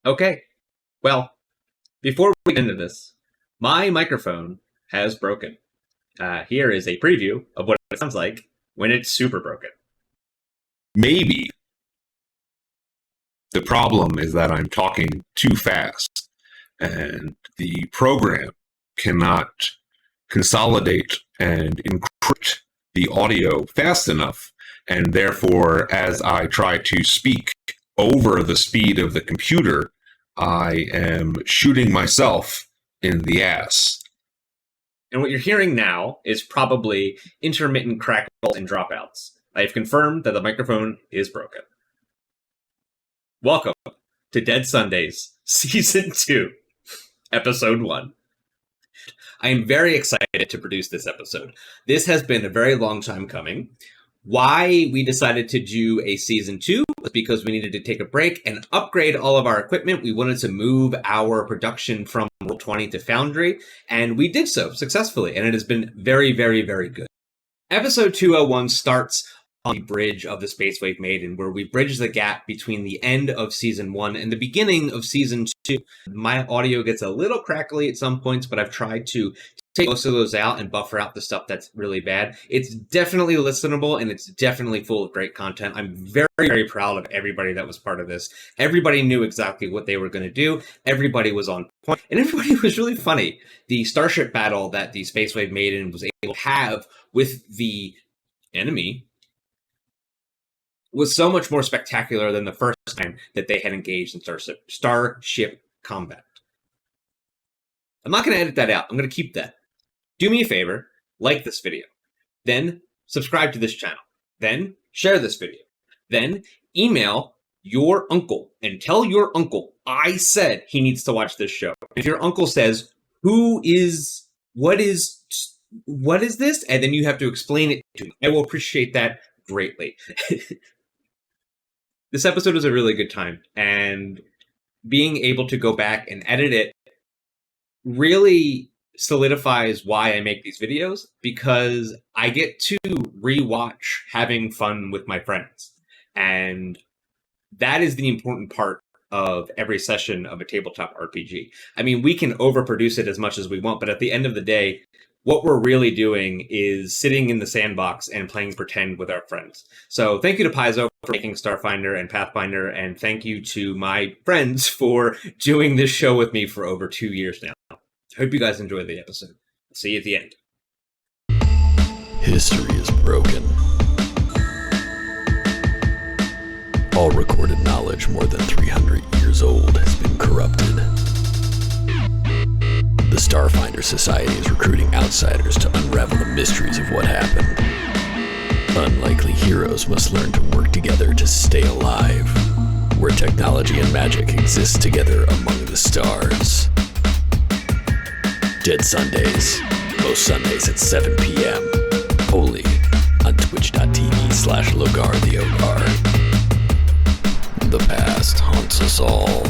Okay, well, before we get into this, my microphone has broken. Here is a preview of what it sounds like when it's super broken. Maybe the problem is that I'm talking too fast and the program cannot consolidate and encrypt the audio fast enough. And therefore, as I try to speak over the speed of the computer, I am shooting myself in the ass. And what you're hearing now is probably intermittent crackles and dropouts. I have confirmed that the microphone is broken. Welcome to Dead Sundays, Season 2, Episode 1. I am very excited to produce this episode. This has been a very long time coming. Why we decided to do a Season 2 was because we needed to take a break and upgrade all of our equipment. We wanted to move our production from Roll20 to Foundry, and we did so successfully, and it has been very, very, very good. Episode 201 starts on the bridge of the Spacewave Maiden, where we bridge the gap between the end of Season 1 and the beginning of Season 2. My audio gets a little crackly at some points, but I've tried to take most of those out and buffer out the stuff that's really bad. It's definitely listenable, and it's definitely full of great content. I'm very, very proud of everybody that was part of this. Everybody knew exactly what they were going to do. Everybody was on point, and everybody was really funny. The Starship battle that the Spacewave Maiden was able to have with the enemy was so much more spectacular than the first time that they had engaged in Starship combat. I'm not going to edit that out. I'm going to keep that. Do me a favor, like this video. Then subscribe to this channel. Then share this video. Then email your uncle and tell your uncle I said he needs to watch this show. If your uncle says, what is this? And then you have to explain it to me. I will appreciate that greatly. This episode was a really good time, and being able to go back and edit it really solidifies why I make these videos, because I get to rewatch having fun with my friends. And that is the important part of every session of a tabletop RPG. I mean, we can overproduce it as much as we want, but at the end of the day, what we're really doing is sitting in the sandbox and playing pretend with our friends. So thank you to Paizo for making Starfinder and Pathfinder, and thank you to my friends for doing this show with me for over 2 years now. I hope you guys enjoyed the episode. I'll see you at the end. History is broken. All recorded knowledge more than 300 years old has been corrupted. The Starfinder Society is recruiting outsiders to unravel the mysteries of what happened. Unlikely heroes must learn to work together to stay alive, where technology and magic exist together among the stars. Dead Sundays, most Sundays at 7 p.m. Only on twitch.tv/Logar the Ogar. The past haunts us all.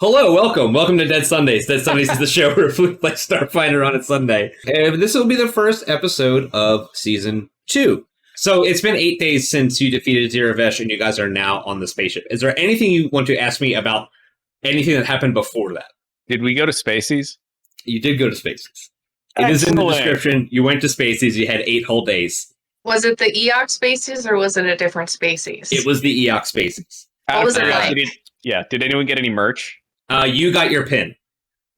Hello, welcome to Dead Sundays. Dead Sundays is the show where we play Starfinder on a Sunday. And this will be the first episode of Season 2. So it's been 8 days since you defeated Ziravesh, and you guys are now on the spaceship. Is there anything you want to ask me about anything that happened before that? Did we go to Spacies? You did go to Spaces. It is in the description. You went to Spaces. You had 8 whole days. Was it the EOC Spaces or was it a different Spaces? It was the EOC Spaces. What was it like? Did anyone get any merch? You got your pin.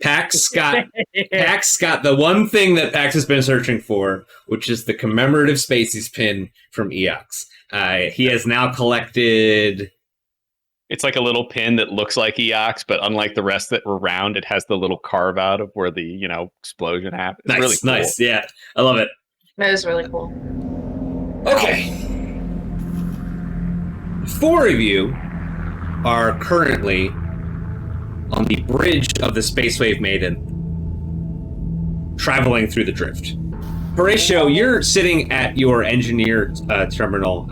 Pax got the one thing that Pax has been searching for, which is the commemorative Spaces pin from EOX. He has now collected. It's like a little pin that looks like EOX, but unlike the rest that were round, it has the little carve out of where the explosion happened. It's really cool. Nice. Yeah, I love it. That is really cool. Okay. 4 of you are currently on the bridge of the Spacewave Maiden, traveling through the drift. Horatio, you're sitting at your engineer terminal,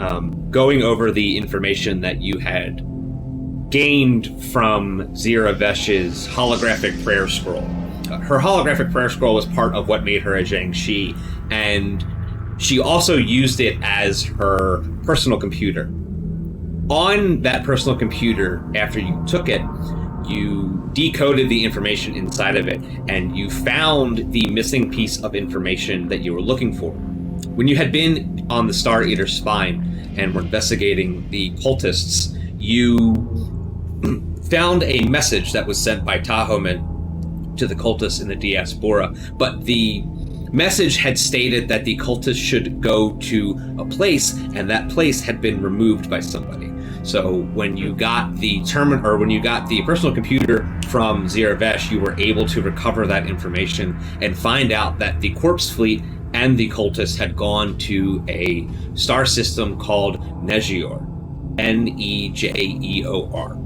going over the information that you had gained from Ziravesh's holographic prayer scroll. Her holographic prayer scroll was part of what made her a Jiangshi, and she also used it as her personal computer. On that personal computer, after you took it, you decoded the information inside of it, and you found the missing piece of information that you were looking for. When you had been on the Star Eater's spine and were investigating the cultists, you found a message that was sent by Tahoman to the cultists in the diaspora, but the message had stated that the cultists should go to a place, and that place had been removed by somebody. So when you got the personal computer from Ziravesh, you were able to recover that information and find out that the corpse fleet and the cultists had gone to a star system called Nejeor. Nejeor.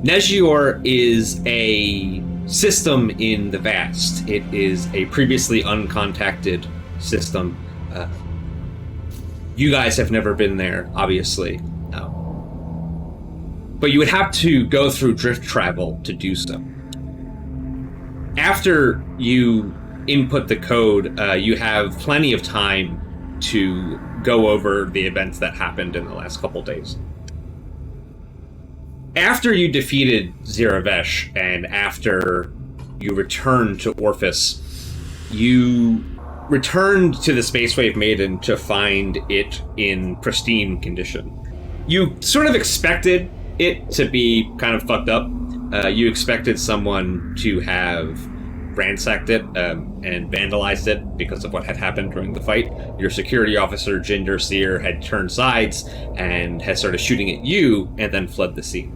Nejeor is a system in the vast. It is a previously uncontacted system. You guys have never been there, obviously. But you would have to go through drift travel to do so. After you input the code, you have plenty of time to go over the events that happened in the last couple days. After you defeated Ziravesh and after you returned to Orphis, you returned to the Spacewave Maiden to find it in pristine condition. You sort of expected it to be kind of fucked up. You expected someone to have ransacked it and vandalized it because of what had happened during the fight. Your security officer, Jinder Seer, had turned sides and had started shooting at you and then fled the scene.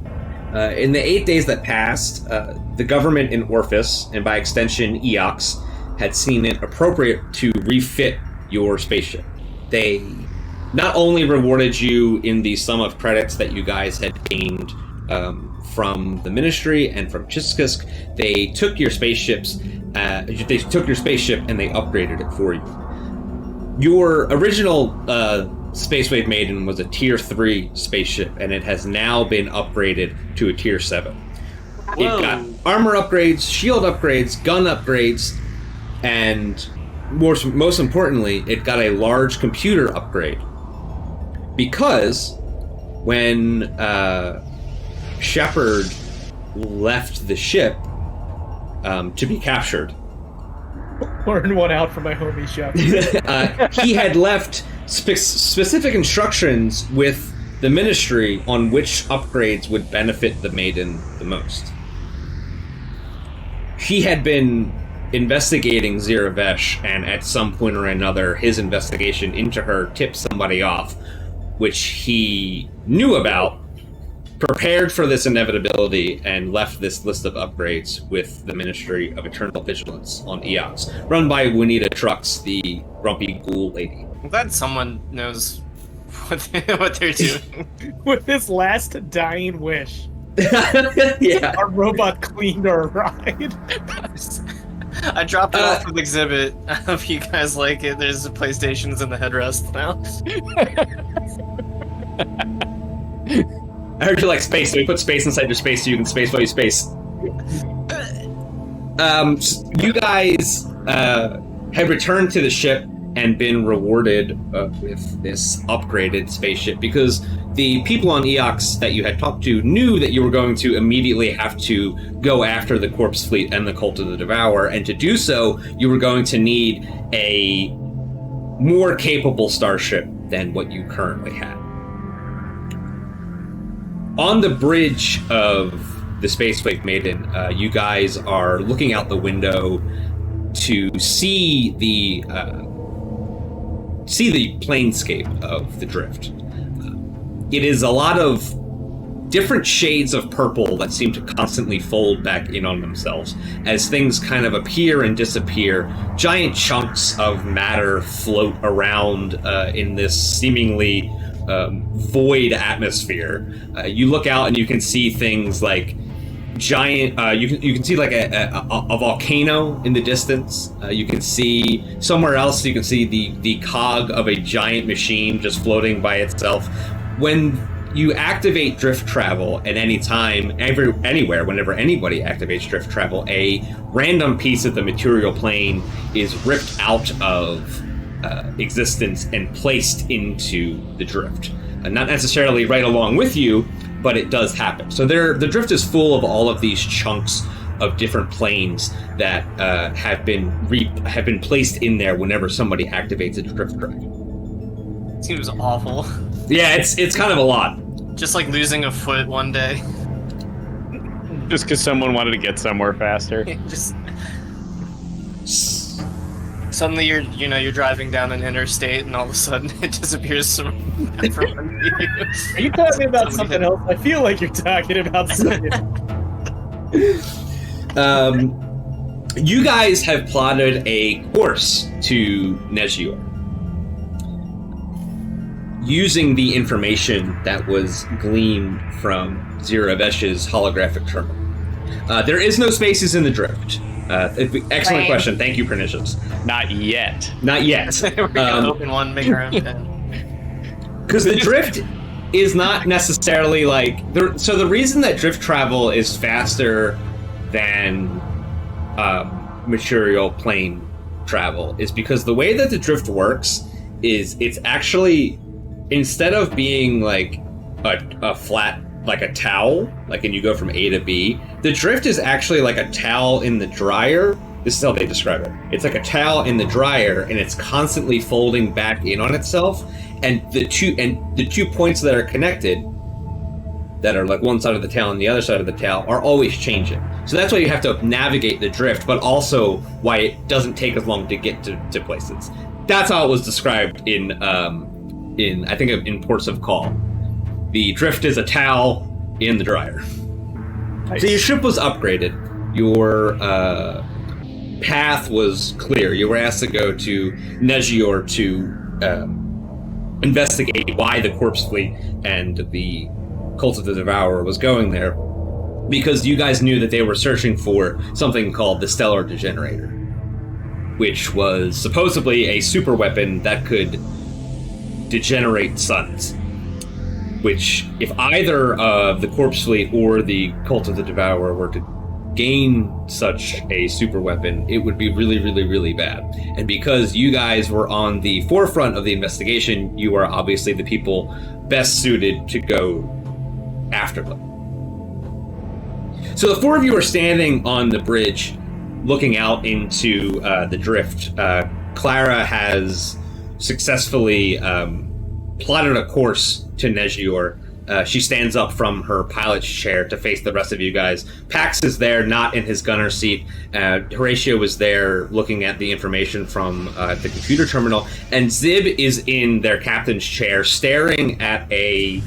In the 8 days that passed, the government in Orphis, and by extension Eox, had seen it appropriate to refit your spaceship. They not only rewarded you in the sum of credits that you guys had gained from the Ministry and from Chiskisk, they took your spaceship and they upgraded it for you. Your original Spacewave Maiden was a Tier 3 spaceship, and it has now been upgraded to a Tier 7. Whoa. It got armor upgrades, shield upgrades, gun upgrades, and most importantly, it got a large computer upgrade. Because when Shepard left the ship to be captured, pouring one out for my homie Shepard. He had left specific instructions with the Ministry on which upgrades would benefit the Maiden the most. He had been investigating Ziravesh, and at some point or another, his investigation into her tipped somebody off, which he knew about, prepared for this inevitability, and left this list of upgrades with the Ministry of Eternal Vigilance on Eox, run by Juanita Trux, the grumpy ghoul lady. I'm glad someone knows what they're doing. With his last dying wish. Yeah. Our robot cleaned our ride. I dropped it off with exhibit. If you guys like it, there's PlayStations in the headrest now. I heard you like space, so we put space inside your space so you can space while you space. You guys had returned to the ship and been rewarded with this upgraded spaceship because the people on Eox that you had talked to knew that you were going to immediately have to go after the corpse fleet and the Cult of the Devourer, and to do so, you were going to need a more capable starship than what you currently had. On the bridge of the Spacewave Maiden, you guys are looking out the window to see the planescape of the drift. It is a lot of different shades of purple that seem to constantly fold back in on themselves as things kind of appear and disappear. Giant chunks of matter float around in this seemingly void atmosphere. You look out and you can see things like giant. You can see like a volcano in the distance. You can see somewhere else. You can see the cog of a giant machine just floating by itself. When you activate drift travel at any time, anywhere, whenever anybody activates drift travel, a random piece of the material plane is ripped out of existence and placed into the drift. not necessarily right along with you, but it does happen. So the drift is full of all of these chunks of different planes that have been placed in there whenever somebody activates a drift drive. Seems awful. Yeah, it's kind of a lot. Just like losing a foot one day. Just because someone wanted to get somewhere faster. Just suddenly you're driving down an interstate and all of a sudden it disappears from under you. Are you talking about something else? I feel like you're talking about something. You guys have plotted a course to Nejior using the information that was gleaned from Ziravesh's holographic terminal. There is no spaces in the drift. Excellent question. Thank you, Pernicious. Not yet. Not yet. We're gonna open one, make our own pen. Because the drift is not necessarily like... So the reason that drift travel is faster than material plane travel is because the way that the drift works is it's actually, instead of being like a flat, like a towel, like and you go from A to B, the drift is actually like a towel in the dryer. This is how they describe it. It's like a towel in the dryer, and it's constantly folding back in on itself. And the two points that are connected, that are like one side of the towel and the other side of the towel, are always changing. So that's why you have to navigate the drift, but also why it doesn't take as long to get to places. That's how it was described in I think in Ports of Call. The drift is a towel in the dryer. Nice. So your ship was upgraded. Your path was clear. You were asked to go to Nejior to investigate why the Corpse Fleet and the Cult of the Devourer was going there, because you guys knew that they were searching for something called the Stellar Degenerator, which was supposedly a superweapon that could degenerate suns. Which, if either of the Corpse Fleet or the Cult of the Devourer were to gain such a superweapon, it would be really, really, really bad. And because you guys were on the forefront of the investigation, you are obviously the people best suited to go after them. So the four of you are standing on the bridge, looking out into the drift. Clara has successfully plotted a course to Nejior. She stands up from her pilot's chair to face the rest of you guys. Pax is there, not in his gunner seat. Horatio is there looking at the information from the computer terminal. And Zib is in their captain's chair, staring at a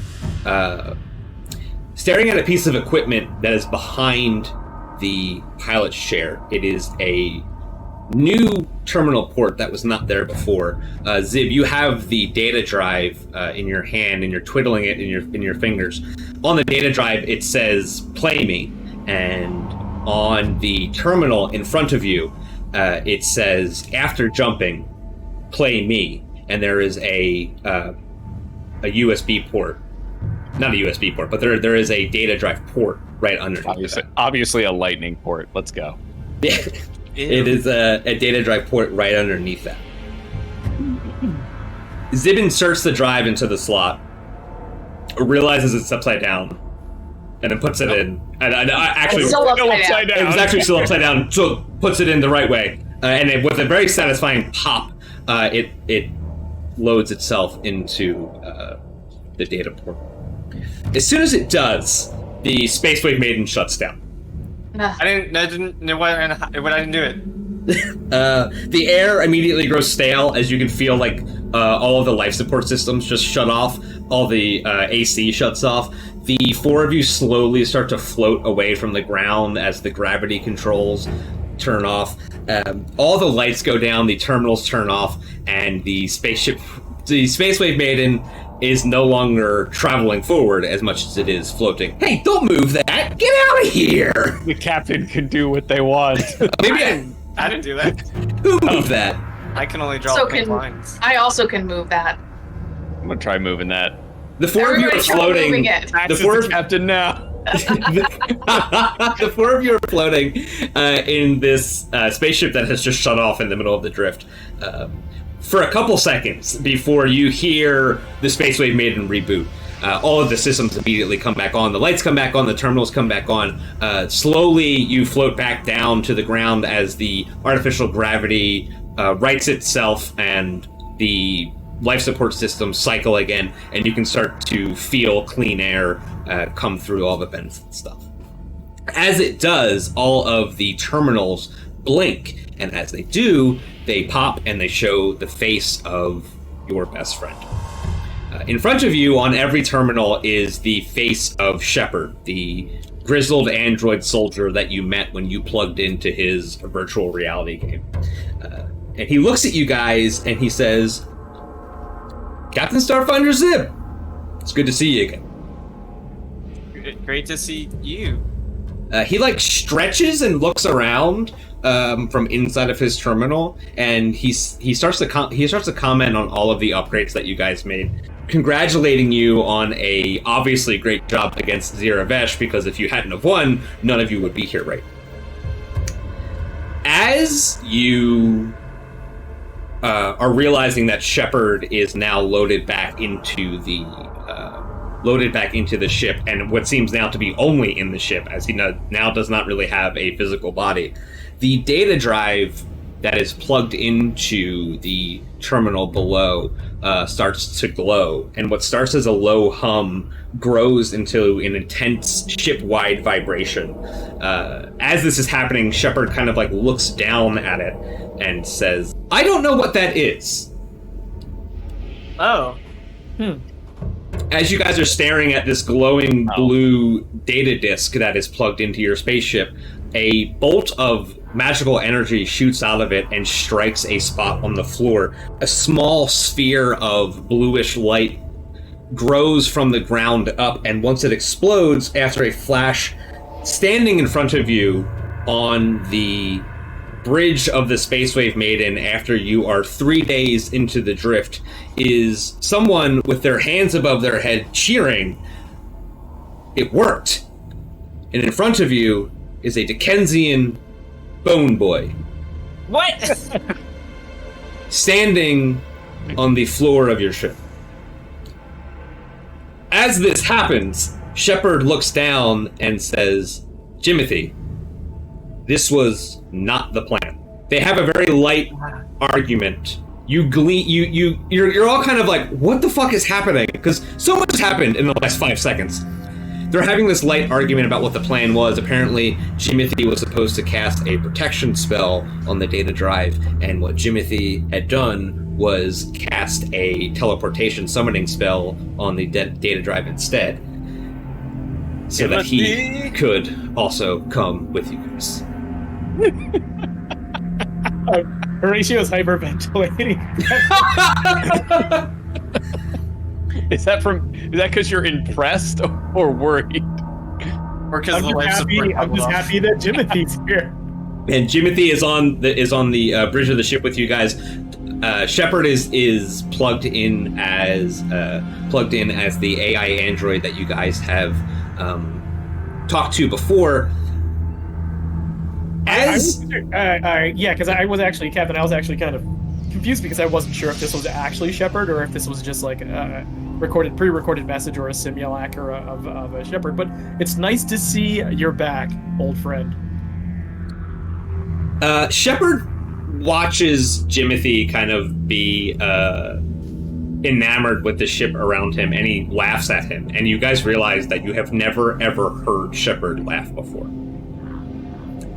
piece of equipment that is behind the pilot's chair. It is a new terminal port that was not there before. Zib, you have the data drive in your hand, and you're twiddling it in your fingers. On the data drive, it says "Play me," and on the terminal in front of you, it says "After jumping, play me." And there is a USB port, not a USB port, but there is a data drive port right underneath. Obviously, a lightning port. Let's go. Yeah. It is a data drive port right underneath that. Zib inserts the drive into the slot, realizes it's upside down, and then puts it in. And actually, it's still upside down. It was actually still upside down, so puts it in the right way. And it, with a very satisfying pop, it loads itself into the data port. As soon as it does, the Spacewave Maiden shuts down. I didn't know why I didn't do it. The air immediately grows stale as you can feel like all of the life support systems just shut off. All the AC shuts off. The four of you slowly start to float away from the ground as the gravity controls turn off. All the lights go down, the terminals turn off, and the Spacewave Maiden is no longer traveling forward as much as it is floating. Hey, don't move that! Get out of here! The captain can do what they want. Maybe I didn't do that. Who moved that? I can only draw quick lines. I also can move that. I'm gonna try moving that. The four of you are floating. The four of captain now. The four of you are floating in this spaceship that has just shut off in the middle of the drift. for a couple seconds before you hear the Spacewave Maiden reboot. All of the systems immediately come back on. The lights come back on. The terminals come back on. Slowly, you float back down to the ground as the artificial gravity rights itself and the life support systems cycle again, and you can start to feel clean air come through all the vents and stuff. As it does, all of the terminals blink, and as they do, they pop and they show the face of your best friend. In front of you on every terminal is the face of Shepard, the grizzled android soldier that you met when you plugged into his virtual reality game. And he looks at you guys and he says, Captain Starfinder Zib, it's good to see you again. Great to see you. He stretches and looks around from inside of his terminal, and he starts to comment on all of the upgrades that you guys made, congratulating you on a obviously great job against Ziravesh, because if you hadn't have won, none of you would be here right. As you are realizing that Shepard is now loaded back into the ship, and what seems now to be only in the ship, as he now does not really have a physical body. The data drive that is plugged into the terminal below starts to glow, and what starts as a low hum grows into an intense ship-wide vibration. As this is happening, Shepard kind of looks down at it and says, I don't know what that is. Oh. As you guys are staring at this glowing blue data disk that is plugged into your spaceship, a bolt of magical energy shoots out of it and strikes a spot on the floor. A small sphere of bluish light grows from the ground up, and once it explodes, after a flash, standing in front of you on the bridge of the Spacewave Maiden after you are 3 days into the drift is someone with their hands above their head cheering. It worked. And in front of you is a Dickensian bone boy. What? Standing on the floor of your ship. As this happens, Shepard looks down and says, Jimothy, this was not the plan. They have a very light argument. You're all kind of like, what the fuck is happening? Because so much has happened in the last 5 seconds. They're having this light argument about what the plan was. Apparently, Jimothy was supposed to cast a protection spell on the data drive, and what Jimothy had done was cast a teleportation summoning spell on the data drive instead, so that he could also come with you guys. Horatio's hyperventilating. Is that because you're impressed or worried? Or because the life support I'm just happy that Jimothy's here. And Jimothy is on the bridge of the ship with you guys. Shepard is plugged in as the AI android that you guys have talked to before. Because I was actually, Captain, I was actually kind of confused because I wasn't sure if this was actually Shepard or if this was just like a pre-recorded message or a simulacra of a Shepard. But it's nice to see you're back, old friend. Shepard watches Jimothy kind of be enamored with the ship around him, and he laughs at him. And you guys realize that you have never, ever heard Shepard laugh before.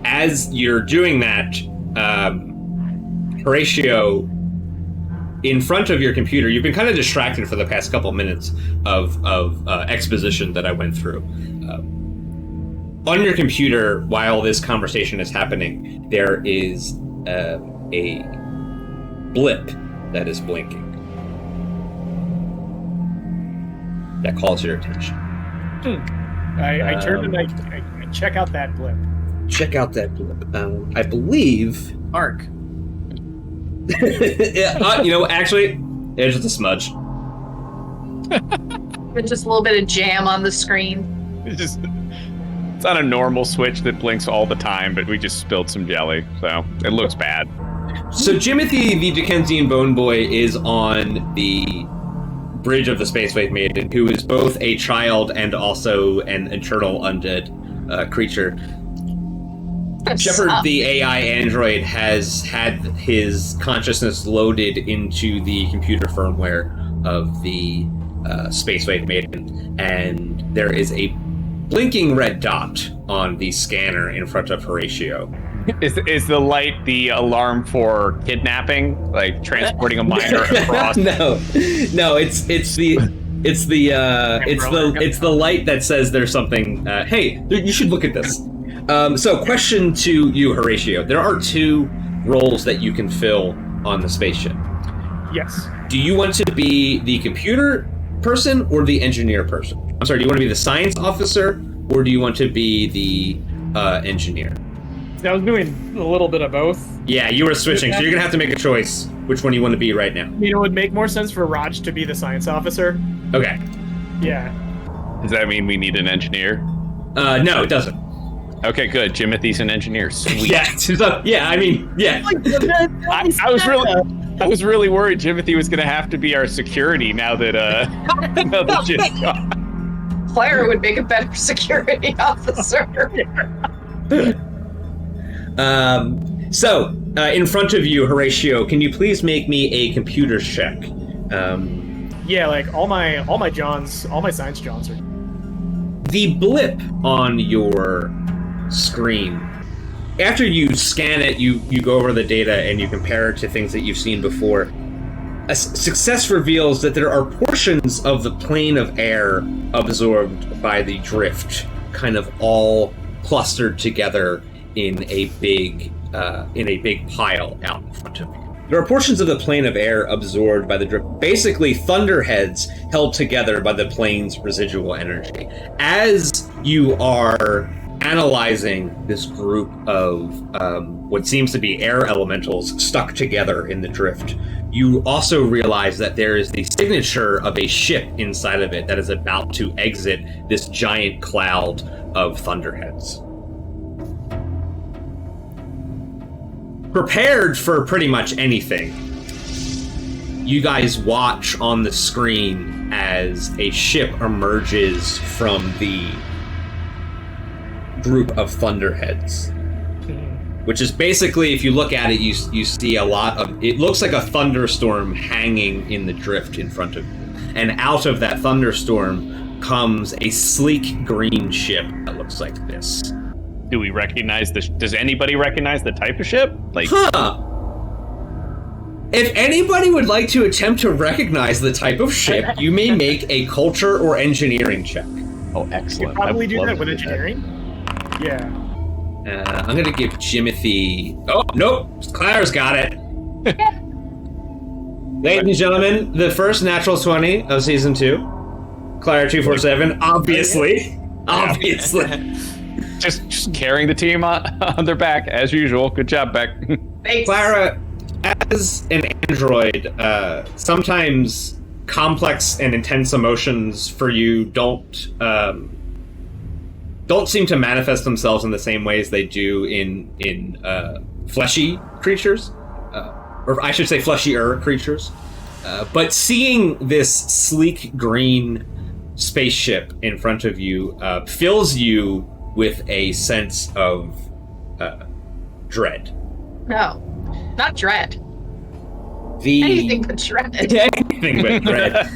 As you're doing that, Horatio, in front of your computer, you've been kind of distracted for the past couple minutes of exposition that I went through. On your computer, while this conversation is happening, there is a blip that is blinking that calls your attention. I turn and I check out that blip. Check out that blip. I believe... Arc. Yeah, actually, it's just a smudge. With just a little bit of jam on the screen. It's not a normal switch that blinks all the time, but we just spilled some jelly, so it looks bad. So Jimothy, the Dickensian Bone Boy, is on the bridge of the Spacewave Maiden, who is both a child and also an eternal undead creature. Shepard, the AI android, has had his consciousness loaded into the computer firmware of the Spacewave Maiden, and there is a blinking red dot on the scanner in front of Horatio. Is the light the alarm for kidnapping, like transporting a minor across? No, it's the light that says there's something. Hey, you should look at this. So, question to you, Horatio. There are 2 roles that you can fill on the spaceship. Yes. Do you want to be the computer person or the engineer person? I'm sorry, do you want to be the science officer or do you want to be the engineer? I was doing a little bit of both. Yeah, you were switching, so you're going to have to make a choice which one you want to be right now. It would make more sense for Raj to be the science officer. Okay. Yeah. Does that mean we need an engineer? No, it doesn't. Okay, good. Jimothy's an engineer. Sweet. Yeah, I mean, yeah. I was really worried Jimothy was going to have to be our security now that Jim's gone. Clara would make a better security officer. So, in front of you, Horatio, can you please make me a computer check? Yeah, like all my science Johns are. The blip on your screen, after you scan it, you go over the data and you compare it to things that you've seen before. A success reveals that there are portions of the plane of air absorbed by the drift, kind of all clustered together in a big pile out in front of you. There are portions of the plane of air absorbed by the drift, basically thunderheads held together by the plane's residual energy. As you are analyzing this group of what seems to be air elementals stuck together in the drift, you also realize that there is the signature of a ship inside of it that is about to exit this giant cloud of thunderheads. Prepared for pretty much anything, you guys watch on the screen as a ship emerges from the group of thunderheads, which is basically, if you look at it, you see a lot of, it looks like a thunderstorm hanging in the drift in front of you, and out of that thunderstorm comes a sleek green ship that looks like this. Do we recognize this? Does anybody recognize the type of ship? Like, If anybody would like to attempt to recognize the type of ship, you may make a culture or engineering check. Oh, excellent. You could probably do that with engineering. Yeah. I'm going to give Jimothy... Oh, nope. Claire's got it. Ladies and gentlemen, the first natural 20 of Season 2. Claire 247, obviously. Obviously. Just carrying the team on their back, as usual. Good job, Beck. Thanks. Clara, as an android, sometimes complex and intense emotions for you don't seem to manifest themselves in the same ways they do in fleshy creatures, or I should say fleshier creatures. But seeing this sleek green spaceship in front of you fills you with a sense of dread. No, not dread. Anything but dread. Anything but dread.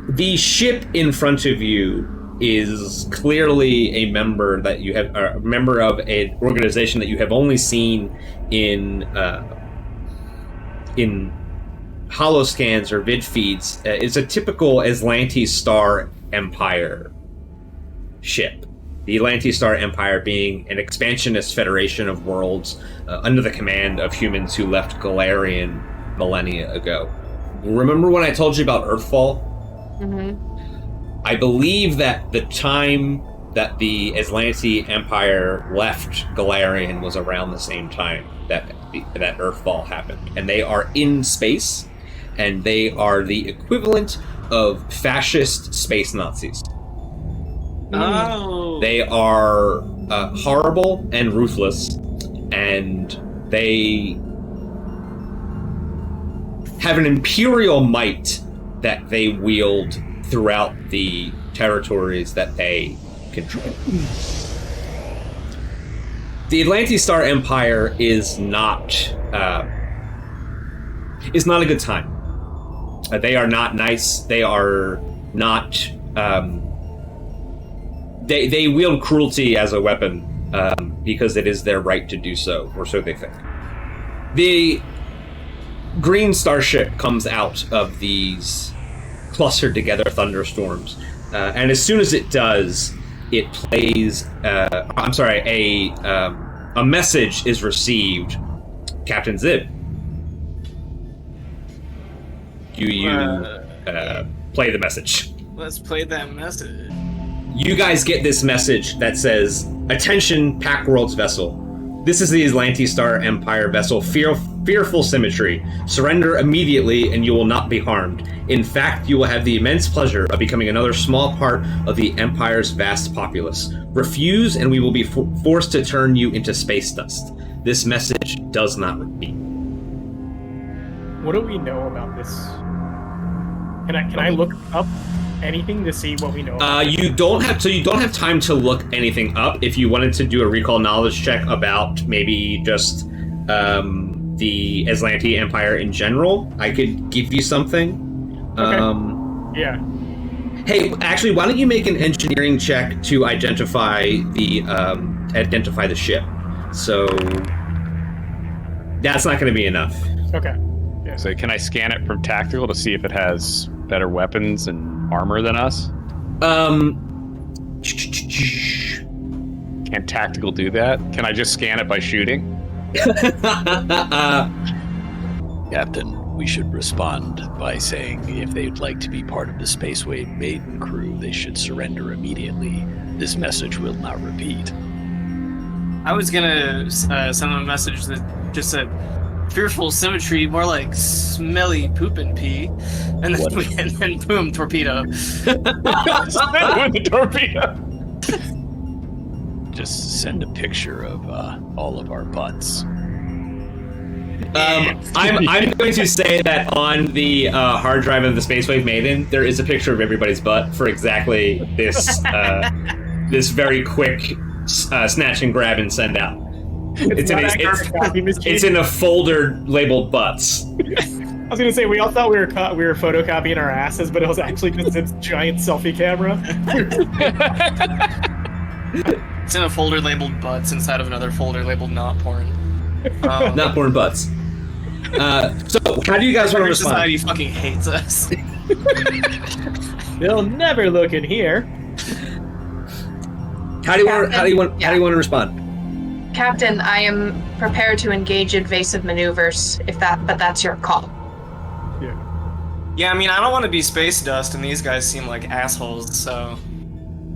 The ship in front of you is clearly a member of an organization that you have only seen in holoscans or vid feeds. It's a typical Atlantis Star Empire ship. The Atlantis Star Empire being an expansionist federation of worlds under the command of humans who left Galarian millennia ago. Remember when I told you about Earthfall? Mm-hmm. I believe that the time that the Atlantis Empire left Galarian was around the same time that Earthfall happened. And they are in space, and they are the equivalent of fascist space Nazis. Oh. They are horrible and ruthless, and they have an imperial might that they wield throughout the territories that they control. The Atlantis Star Empire is not a good time. They are not nice. They are not. They wield cruelty as a weapon because it is their right to do so, or so they think. The green starship comes out of these clustered together thunderstorms, and as soon as it does, it plays. A message is received. Captain Zib, do you play the message? Let's play that message. You guys get this message that says, "Attention, Pack World's vessel. This is the Atlantis Star Empire vessel, fearful symmetry. Surrender immediately and you will not be harmed. In fact, you will have the immense pleasure of becoming another small part of the Empire's vast populace. Refuse and we will be forced to turn you into space dust. This message does not repeat." What do we know about this? Can I look up anything to see what we know about you don't have time to look anything up. If you wanted to do a recall knowledge check about maybe just the Aslanti Empire in general, I could give you something. Okay. Yeah. Hey, actually, why don't you make an engineering check to identify the ship? So that's not going to be enough. Okay. Yeah. So can I scan it from tactical to see if it has better weapons and armor than us? Can tactical do that? Can I just scan it by shooting? Captain, we should respond by saying if they'd like to be part of the Spacewave Maiden crew, they should surrender immediately. This message will not repeat. I was gonna send them a message that just said, "Fearful symmetry, more like smelly poop and pee," and then boom, torpedo. With the torpedo. Just send a picture of all of our butts. I'm going to say that on the hard drive of the Spacewave Maiden, there is a picture of everybody's butt for exactly this this very quick snatch and grab and send out. It's in a folder labeled butts. I was gonna say we all thought we were photocopying our asses, but it was actually just this giant selfie camera. It's in a folder labeled butts inside of another folder labeled not porn. Not porn butts. So how do you guys want to respond? Society fucking hates us. They'll never look in here. How do you want to respond? Captain, I am prepared to engage invasive maneuvers but that's your call. Yeah, I mean, I don't want to be space dust, and these guys seem like assholes, so...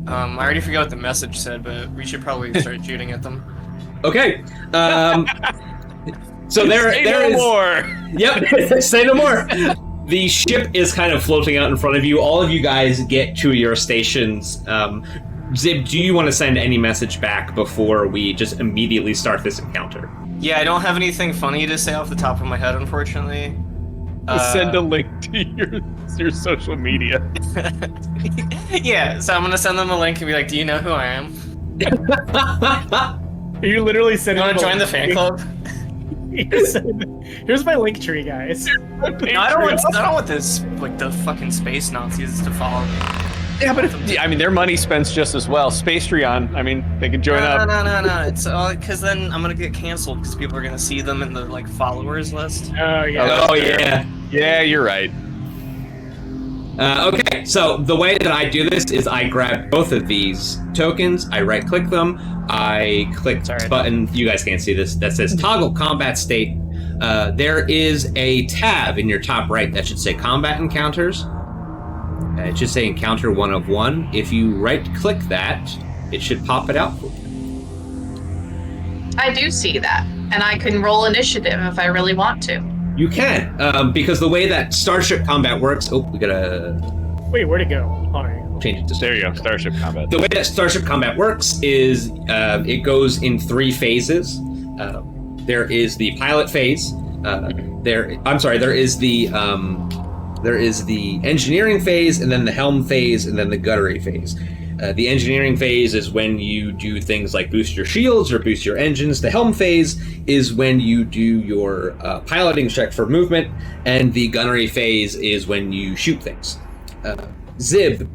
I already forgot what the message said, but we should probably start shooting at them. Okay. So there is... more! Yep, say no more! The ship is kind of floating out in front of you. All of you guys get to your stations. Zib, do you want to send any message back before we just immediately start this encounter? Yeah, I don't have anything funny to say off the top of my head, unfortunately. Send a link to your social media. Yeah, so I'm gonna send them a link and be like, "Do you know who I am? You literally sending. You want to join the fan club?" Here's my link tree, guys. No, I don't want this like the fucking space Nazis to follow me. Yeah, but I mean, their money spends just as well. Spacetreon, I mean, they can join up. No. It's because then I'm gonna get canceled because people are gonna see them in the like followers list. Oh yeah. Oh yeah. Yeah, you're right. Okay, so the way that I do this is I grab both of these tokens, I right-click them, I click the button, you guys can't see this, that says toggle combat state. There is a tab in your top right that should say combat encounters. It should say encounter 1 of 1. If you right-click that, it should pop it out for you. I do see that, and I can roll initiative if I really want to. You can, because the way that Starship combat works... Oh, we gotta... Wait, where'd it go? All right. Change it to... There you go, Starship combat. The way that Starship combat works is it goes in 3 phases. There is the pilot phase. there is the engineering phase, and then the helm phase, and then the gunnery phase. The engineering phase is when you do things like boost your shields or boost your engines. The helm phase is when you do your piloting check for movement, and the gunnery phase is when you shoot things. Zib,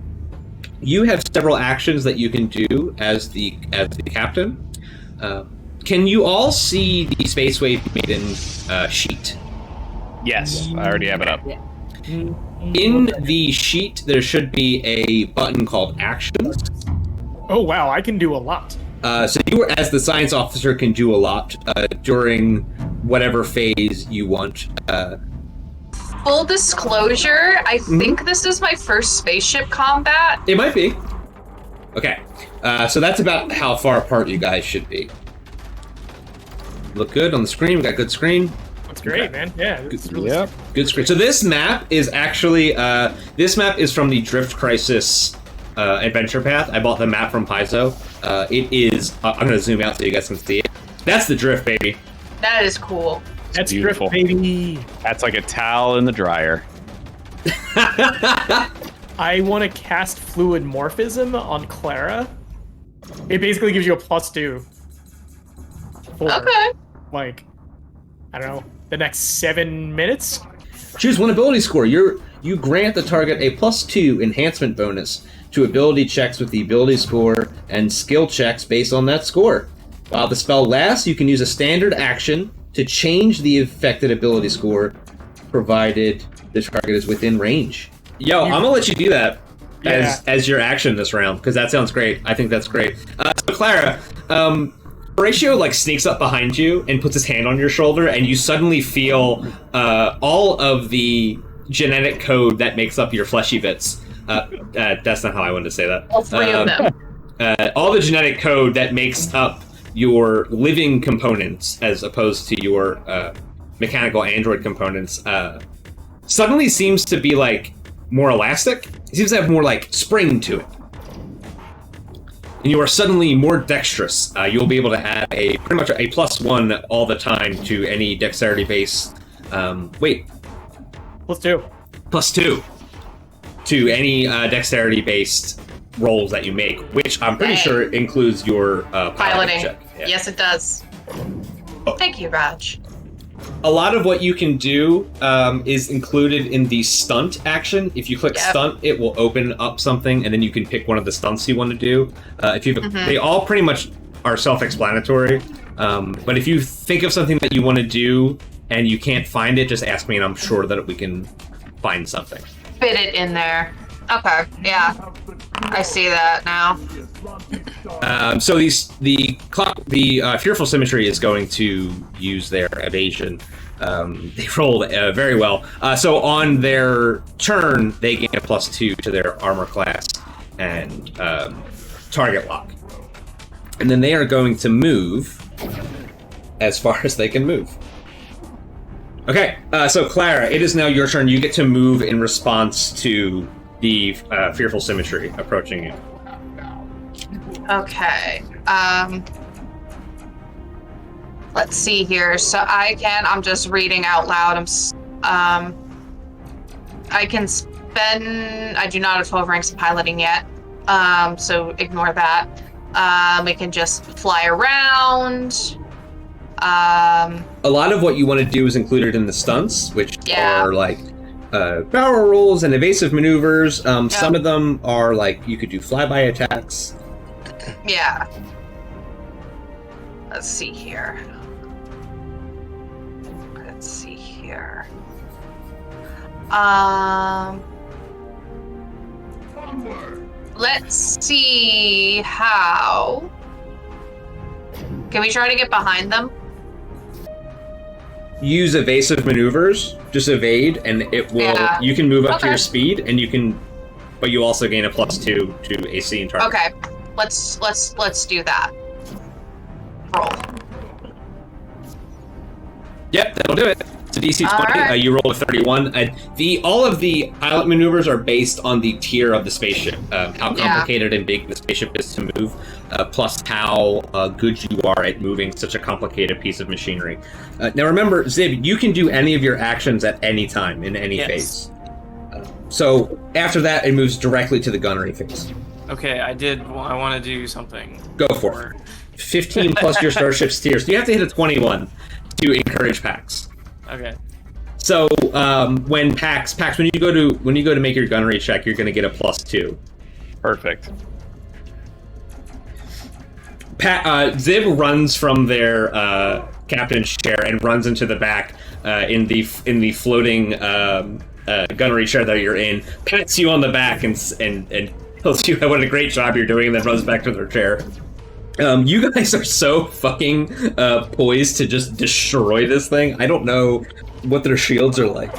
you have several actions that you can do as the captain. Can you all see the Spacewave Maiden sheet? Yes, I already have it up. In the sheet, there should be a button called Actions. Oh wow, I can do a lot. So you, as the science officer, can do a lot during whatever phase you want. Full disclosure, I think this is my first spaceship combat. It might be. Okay, so that's about how far apart you guys should be. Look good on the screen. We got good screen. That's great, man. Yeah, it's really Good screen. So this map is actually from the Drift Crisis adventure path. I bought the map from Paizo. It is. I'm going to zoom out so you guys can see it. That's the drift, baby. That is cool. That's beautiful. Drift, baby. That's like a towel in the dryer. I want to cast Fluid Morphism on Clara. It basically gives you a +2. Okay. Like, I don't know, the next 7 minutes? Choose one ability score. You grant the target a +2 enhancement bonus to ability checks with the ability score and skill checks based on that score. While the spell lasts, you can use a standard action to change the affected ability score, provided the target is within range. Yo, I'm gonna let you do that as your action this round, because that sounds great. I think that's great. So Clara, Horatio like sneaks up behind you and puts his hand on your shoulder, and you suddenly feel all of the genetic code that makes up your fleshy bits. That's not how I wanted to say that. All three of them. All the genetic code that makes up your living components, as opposed to your mechanical android components, suddenly seems to be like more elastic. It seems to have more like spring to it. And you are suddenly more dexterous. You'll be able to add pretty much a +1 all the time to any dexterity-based. +2. +2 to any dexterity-based rolls that you make, which I'm pretty sure includes your piloting check. Yeah. Yes, it does. Thank you, Raj. A lot of what you can do is included in the stunt action. If you click stunt, it will open up something, and then you can pick one of the stunts you want to do. They all pretty much are self-explanatory. But if you think of something that you want to do and you can't find it, just ask me, and I'm sure that we can find something. Fit it in there. Okay, yeah. I see that now. So the Fearful Symmetry is going to use their evasion. They rolled very well. So on their turn, they gain a +2 to their armor class and target lock. And then they are going to move as far as they can move. Okay, so Clara, it is now your turn. You get to move in response to the Fearful Symmetry approaching you. Okay. Let's see here. So I'm just reading out loud. I can spend, I do not have 12 ranks of piloting yet. So ignore that. We can just fly around. A lot of what you want to do is included in the stunts, which are like barrel rolls and evasive maneuvers. Some of them are like you could do flyby attacks. Yeah. Let's see here. Let's see how. Can we try to get behind them? Use evasive maneuvers. Just evade, and it will. Yeah. You can move up to your speed, and you can, but you also gain a +2 to AC and target. Okay, let's do that. Roll. Yep, that'll do it. So DC 20, Alright. you roll a 31. All of the pilot maneuvers are based on the tier of the spaceship, how complicated and big the spaceship is to move, plus how good you are at moving such a complicated piece of machinery. Now remember, Zib, you can do any of your actions at any time in any phase. So after that, it moves directly to the gunnery phase. Okay, I want to do something. Go for it. 15 plus your starship steers. You have to hit a 21 to encourage Pax. Okay. So when Pax, when you go to make your gunnery check, you're going to get a +2. Perfect. Zib runs from their captain's chair and runs into the back in the floating gunnery chair that you're in. Pats you on the back and tells you what a great job you're doing, and then runs back to their chair. You guys are so fucking poised to just destroy this thing. I don't know what their shields are like.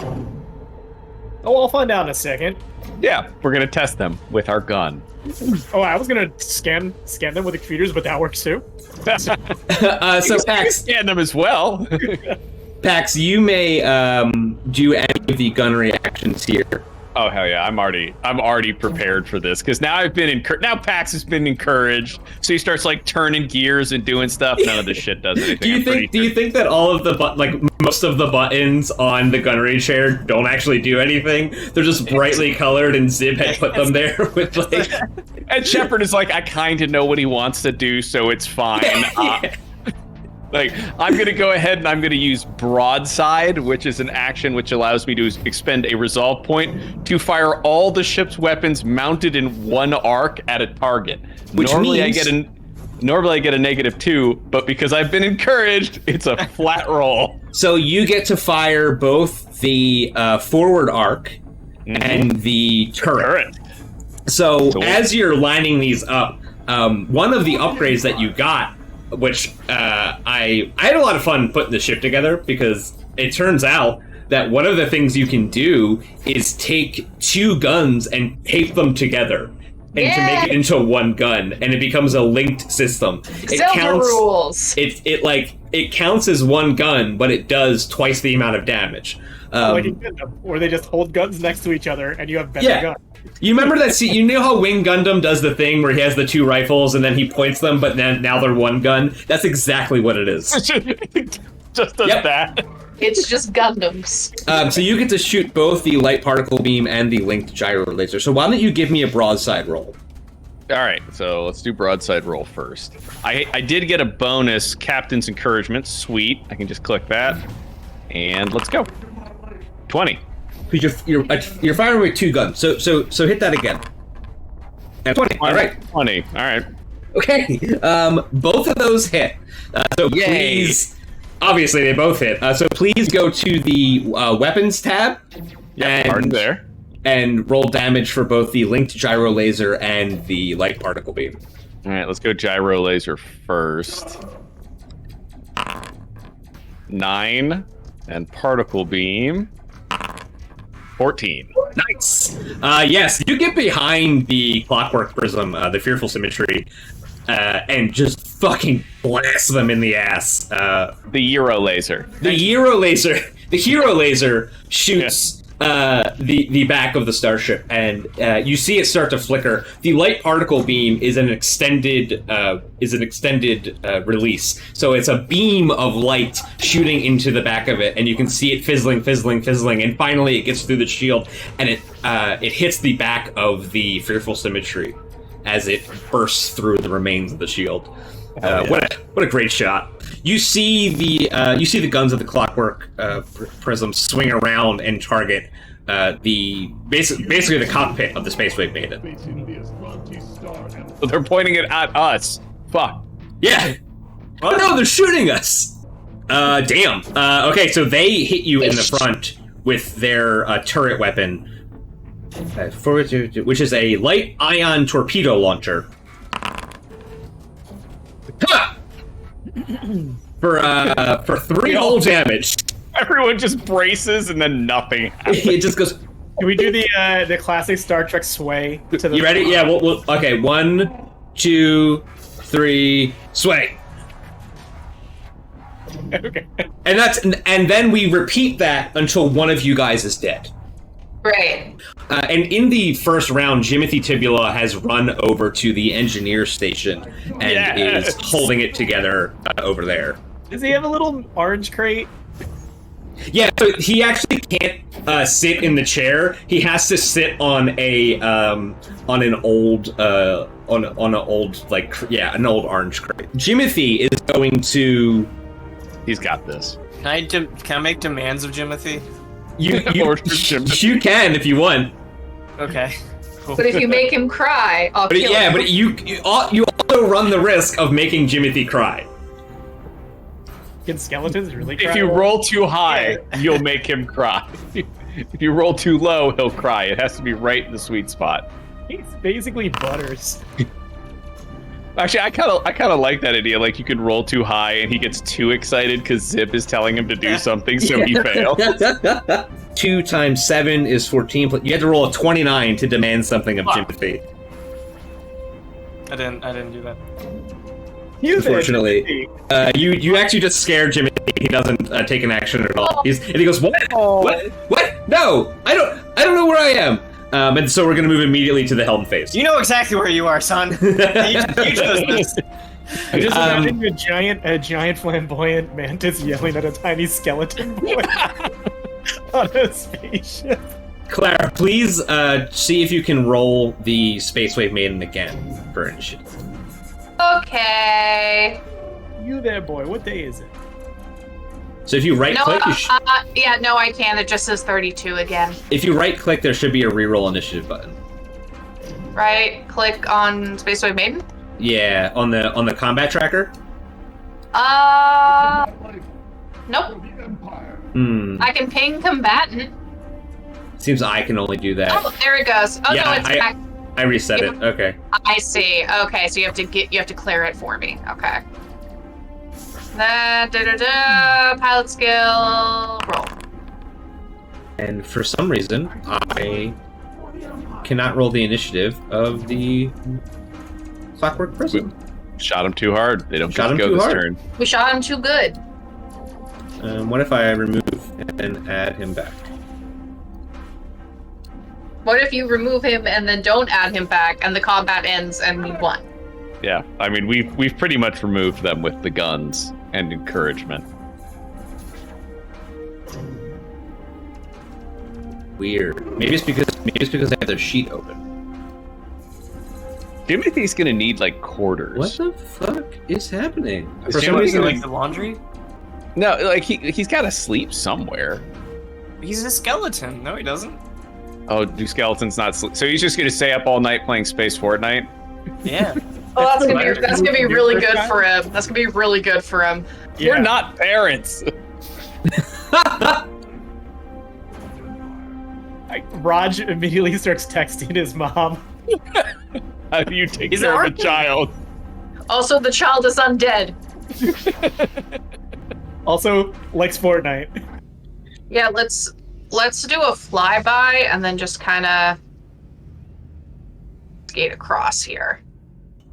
Oh, I'll find out in a second. Yeah, we're gonna test them with our gun. Oh, I was gonna scan them with the computers, but that works too. So Pax, Scan them as well. Pax, you may do any of the gunnery actions here. Oh hell yeah! I'm already prepared for this because now now Pax has been encouraged, so he starts like turning gears and doing stuff. None of this shit does anything. Do you think that all of the most of the buttons on the gunnery chair don't actually do anything? They're just brightly colored, and Zib had put them there with like. And Shepard is like, I kind of know what he wants to do, so it's fine. Like, I'm going to go ahead and I'm going to use broadside, which is an action which allows me to expend a resolve point to fire all the ship's weapons mounted in one arc at a target. Normally I get a -2, but because I've been encouraged, it's a flat roll. So you get to fire both the forward arc and the turret. So as you're lining these up, one of the upgrades that you got, which I had a lot of fun putting the ship together, because it turns out that one of the things you can do is take two guns and tape them together and to make it into one gun, and it becomes a linked system. Zelda rules. It counts as one gun, but it does twice the amount of damage. Like in Gundam, or they just hold guns next to each other, and you have better guns. You remember that scene? You know how Wing Gundam does the thing where he has the two rifles and then he points them, but then now they're one gun? That's exactly what it is. Just does that. It's just Gundams. So you get to shoot both the light particle beam and the linked gyro laser. So why don't you give me a broadside roll? All right, so let's do broadside roll first. I did get a bonus captain's encouragement. Sweet. I can just click that. And let's go. 20. You're firing with two guns, so hit that again. And 20. All right. 20. All right. Okay. Both of those hit. So please, obviously they both hit. So please go to the weapons tab. There. And roll damage for both the linked gyro laser and the light particle beam. All right, let's go gyro laser first. 9 and particle beam. 14. Nice. Yes, you get behind the clockwork prism, the fearful symmetry, and just fucking blast them in the ass. The Euro laser. The hero laser shoots the back of the starship, and you see it start to flicker. The light particle beam is an extended release, so it's a beam of light shooting into the back of it, and you can see it fizzling, and finally it gets through the shield, and it hits the back of the fearful symmetry as it bursts through the remains of the shield. What a great shot! You see the guns of the clockwork prism swing around and target basically the cockpit of the Spacewave Maiden. So they're pointing it at us. Fuck. Yeah. Oh no, they're shooting us. Damn. Okay, so they hit you in the front with their turret weapon, which is a light ion torpedo launcher. For 3 whole damage. Everyone just braces and then nothing happens. It just goes. Can we do the classic Star Trek sway to the? You ready? Yeah. We'll okay. 1, 2, 3, sway. Okay. And then we repeat that until one of you guys is dead. Right. And in the first round, Jimothy Tibula has run over to the engineer station and is holding it together over there. Does he have a little orange crate? Yeah, so he actually can't sit in the chair. He has to sit on an old orange crate. Jimothy is going to. He's got this. Can I make demands of Jimothy? You can if you want. Okay. Cool. But if you make him cry, I'll kill him. But you also run the risk of making Jimothy cry. Can skeletons really cry? If you roll too high, you'll make him cry. If you roll too low, he'll cry. It has to be right in the sweet spot. He's basically Butters. Actually, I kind of like that idea. Like, you can roll too high, and he gets too excited because Zip is telling him to do something, so he fails. 2 times 7 is 14. You have to roll a 29 to demand something of Jimothy. I didn't do that. Unfortunately, you actually just scared Jimmy. He doesn't take an action at all. And he goes, "What? What? No, I don't know where I am." And so we're gonna move immediately to the helm phase. You know exactly where you are, son. you chose this. I just imagine a giant flamboyant mantis yelling at a tiny skeleton boy on a spaceship. Clara, please see if you can roll the Spacewave Maiden again for initiative. Okay. You there, boy. What day is it? So if you right-click, I can. It just says 32 again. If you right-click, there should be a reroll initiative button. Right, click on Spacewave Maiden. Yeah, on the combat tracker. Nope. I can ping combatant. Seems I can only do that. Oh, there it goes. Oh yeah, no, it's back. I reset it. Okay. I see. Okay, so you have to clear it for me. Okay. Pilot skill roll. And for some reason, I cannot roll the initiative of the Clockwork Prison. Shot him too hard. They don't Shot just him go too this hard. turn. We shot him too good. What if I remove and add him back? What if you remove him and then don't add him back, and the combat ends and we won? Yeah, I mean we've pretty much removed them with the guns and encouragement. Weird. Maybe it's because they have their sheet open. Timothy's gonna need like quarters. What the fuck is happening? Is For some Timothy reason, Like the laundry? No, like he's gotta sleep somewhere. He's a skeleton. No, he doesn't. Oh, do skeletons not sleep? So he's just gonna stay up all night playing Space Fortnite? Yeah. Oh, that's gonna be really good for him. That's gonna be really good for him. Yeah. We're not parents. Raj immediately starts texting his mom. How do you take He's care of a an child? Also, the child is undead. Also, likes Fortnite. Yeah, let's do a flyby and then just kind of skate across here.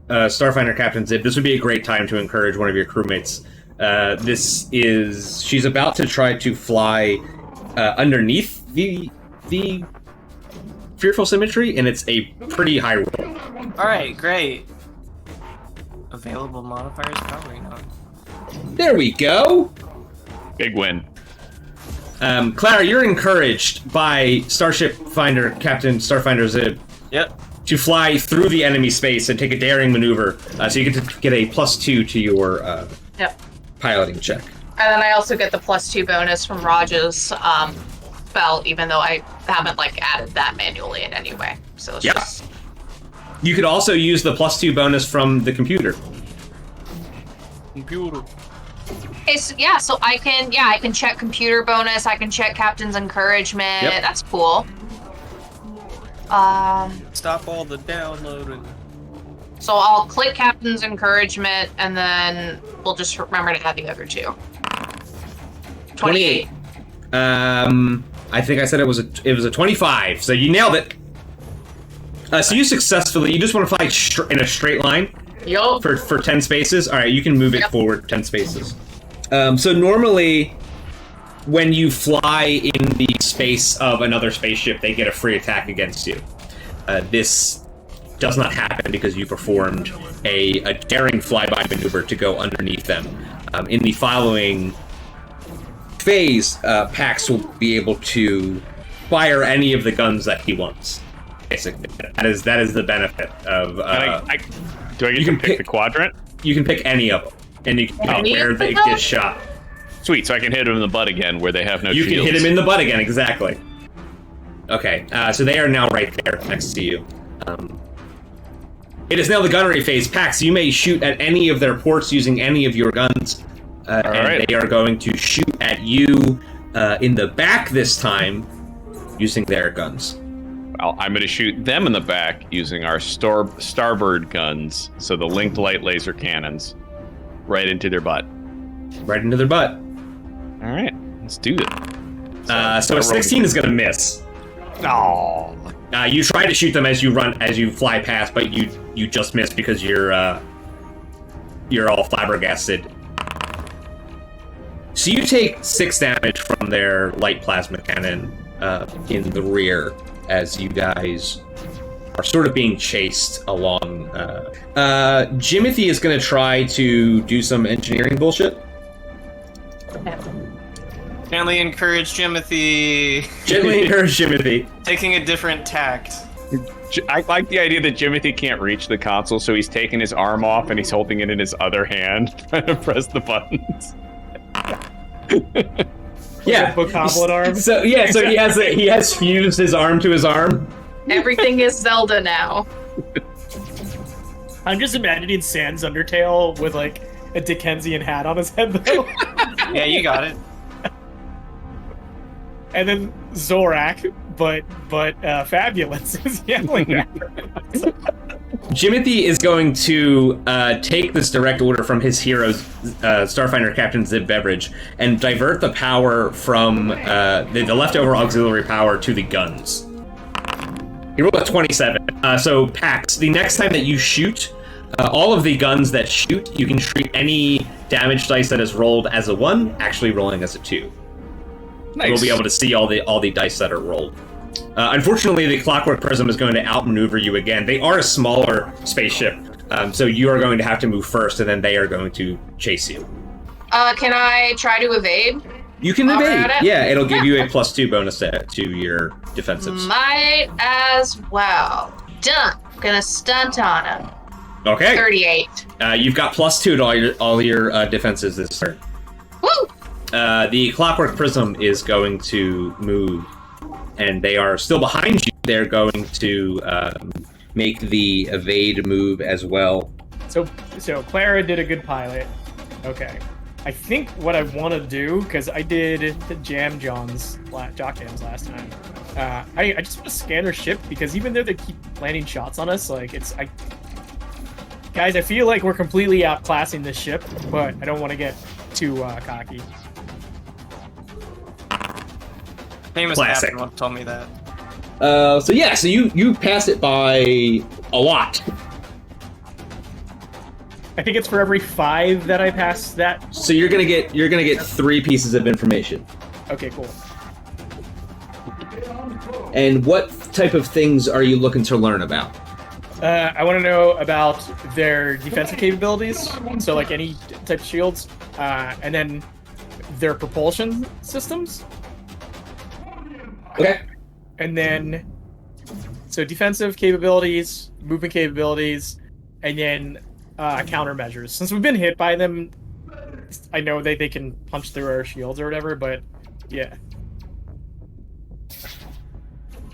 Starfinder Captain Zip, this would be a great time to encourage one of your crewmates. She's about to try to fly underneath the fearful symmetry, and it's a pretty high roll. Alright, great. Available modifiers probably not. There we go. Big win. Clara, you're encouraged by Starship Finder Captain Starfinder Zip. Yep. To fly through the enemy space and take a daring maneuver, so you get to get a +2 to your piloting check. And then I also get the +2 bonus from Raj's belt, even though I haven't added that manually in any way. So it's just... You could also use the +2 bonus from the computer. Computer. Okay, so I can check computer bonus. I can check captain's encouragement. Yep. That's cool. Stop all the downloading. So I'll click captain's encouragement, and then we'll just remember to add the other two. 28. I think I said it was a 25, so you nailed it. So you successfully. You just want to fly in a straight line. Yup. For 10 spaces. All right, you can move it forward 10 spaces. So normally, when you fly in the space of another spaceship, they get a free attack against you. This does not happen because you performed a daring flyby maneuver to go underneath them. In the following phase, Pax will be able to fire any of the guns that he wants. Basically, that is the benefit of. Do I get to pick the quadrant? You can pick any of them, and you can pick where they get shot. Sweet, so I can hit him in the butt again, where they have no You shields. can hit him in the butt again, exactly. Okay, so they are now right there next to you. It is now the gunnery phase. Pax, you may shoot at any of their ports using any of your guns, and they are going to shoot at you in the back this time using their guns. Well, I'm going to shoot them in the back using our starboard guns, so the linked light laser cannons, right into their butt. Right into their butt. All right, let's do it. So a 16 is going to miss. Oh. You try to shoot them as you fly past, but you just miss because you're all flabbergasted. So you take 6 damage from their light plasma cannon in the rear as you guys are sort of being chased along. Jimothy is going to try to do some engineering bullshit. Gently encourage Jimothy. Gently encourage Jimothy. Taking a different tact. I like the idea that Jimothy can't reach the console, so he's taking his arm off and he's holding it in his other hand, trying to press the buttons. Yeah, book goblet arm. So he has fused his arm to his arm. Everything is Zelda now. I'm just imagining Sans Undertale with like a Dickensian hat on his head though. Yeah, you got it. And then Zorak, but Fabulous is yelling at her. Jimothy is going to take this direct order from his heroes, Starfinder Captain Zib Beveridge, and divert the power from the leftover auxiliary power to the guns. He rolled a 27. So Pax, the next time that you shoot, all of the guns that shoot, you can treat any damage dice that is rolled as a 1, actually rolling as a 2. Nice. We'll be able to see all the dice that are rolled. Unfortunately, the Clockwork Prism is going to outmaneuver you again. They are a smaller spaceship, so you are going to have to move first, and then they are going to chase you. Can I try to evade? You can evade. Right. Yeah, it'll give you a +2 bonus to your defensives. Might as well. Done. Gonna stunt on him. Okay. 38. You've got +2 to all your defenses this turn. Woo! The Clockwork Prism is going to move, and they are still behind you. They're going to make the evade move as well. So Clara did a good pilot. Okay. I think what I want to do, because I did the jock jams last time, I just want to scan her ship, because even though they keep landing shots on us, like, guys, I feel like we're completely outclassing this ship, but I don't want to get too cocky. Famous Classic. captain once told me that. So you pass it by a lot. I think it's for every 5 that I pass that. So you're gonna get 3 pieces of information. Okay, cool. And what type of things are you looking to learn about? I want to know about their defensive capabilities, so like any type of shields, and then their propulsion systems. Okay. And then, so defensive capabilities, movement capabilities, and then countermeasures. Since we've been hit by them, I know they can punch through our shields or whatever, but yeah.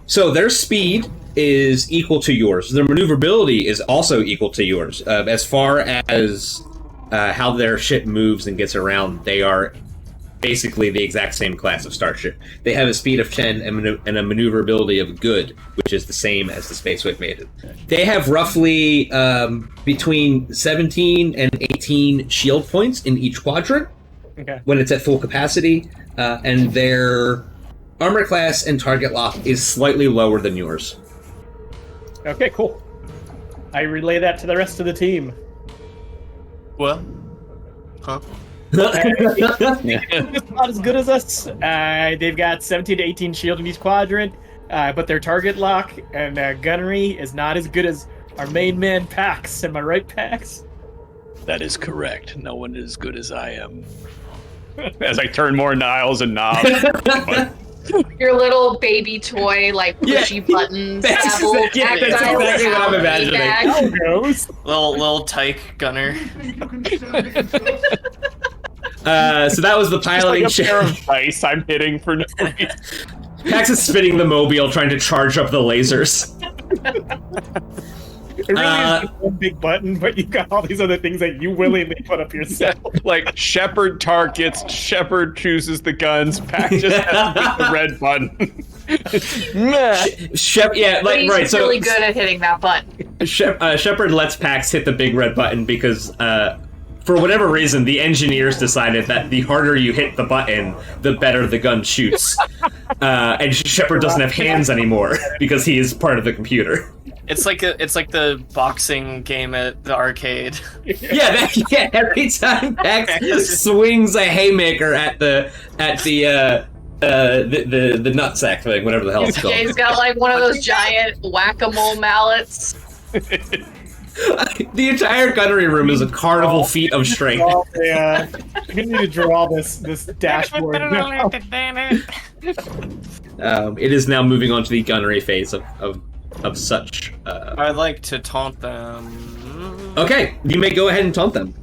So their speed is equal to yours. Their maneuverability is also equal to yours. As far as how their ship moves and gets around, they are basically the exact same class of Starship. They have a speed of 10 and a maneuverability of good, which is the same as the Spacewave Maiden. They have roughly between 17 and 18 shield points in each quadrant when it's at full capacity, and their armor class and target lock is slightly lower than yours. Okay, cool. I relay that to the rest of the team. Well, huh? It's not as good as us. They've got 17 to 18 shield in each quadrant, but their target lock and gunnery is not as good as our main man Pax. Am I right, Pax? That is correct. No one is as good as I am. As I turn more dials and knobs. Your little baby toy, like pushy buttons. That's exactly what I'm imagining. Little tyke gunner. So that was the piloting like a pair check. of dice I'm hitting for no reason. Pax is spinning the mobile, trying to charge up the lasers. It really is just one big button, but you've got all these other things that you willingly put up yourself. Like Shepard targets, Shepard chooses the guns, Pack just has to hit the red button. He's right. So really good at hitting that button. Shepard lets Pax hit the big red button because, for whatever reason, the engineers decided that the harder you hit the button, the better the gun shoots. And Shepard doesn't have hands anymore because he is part of the computer. It's like the boxing game at the arcade. Every time Pax swings a haymaker at the nutsack thing, whatever the hell it's called. Yeah, he's got like one of those giant whack-a-mole mallets. The entire gunnery room is a carnival feat of strength. Oh, yeah. You need to draw this dashboard. It is now moving on to the gunnery phase of such. I'd like to taunt them. Okay, you may go ahead and taunt them.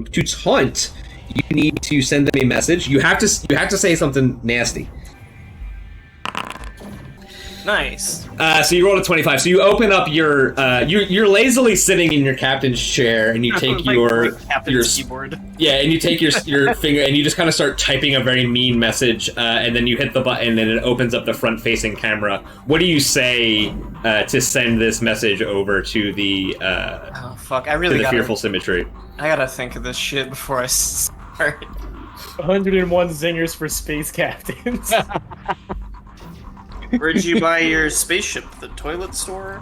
To taunt, you need to send them a message. You have to say something nasty. Nice. So you rolled a 25. So you open up your you're lazily sitting in your captain's chair, and you take your captain's keyboard. Yeah, and you take your finger and you just kind of start typing a very mean message, and then you hit the button and it opens up the front-facing camera. What do you say to send this message over to the Oh fuck! I to really the gotta, fearful symmetry? I gotta think of this shit before I start. 101 zingers for space captains. Where'd you buy your spaceship? The toilet store?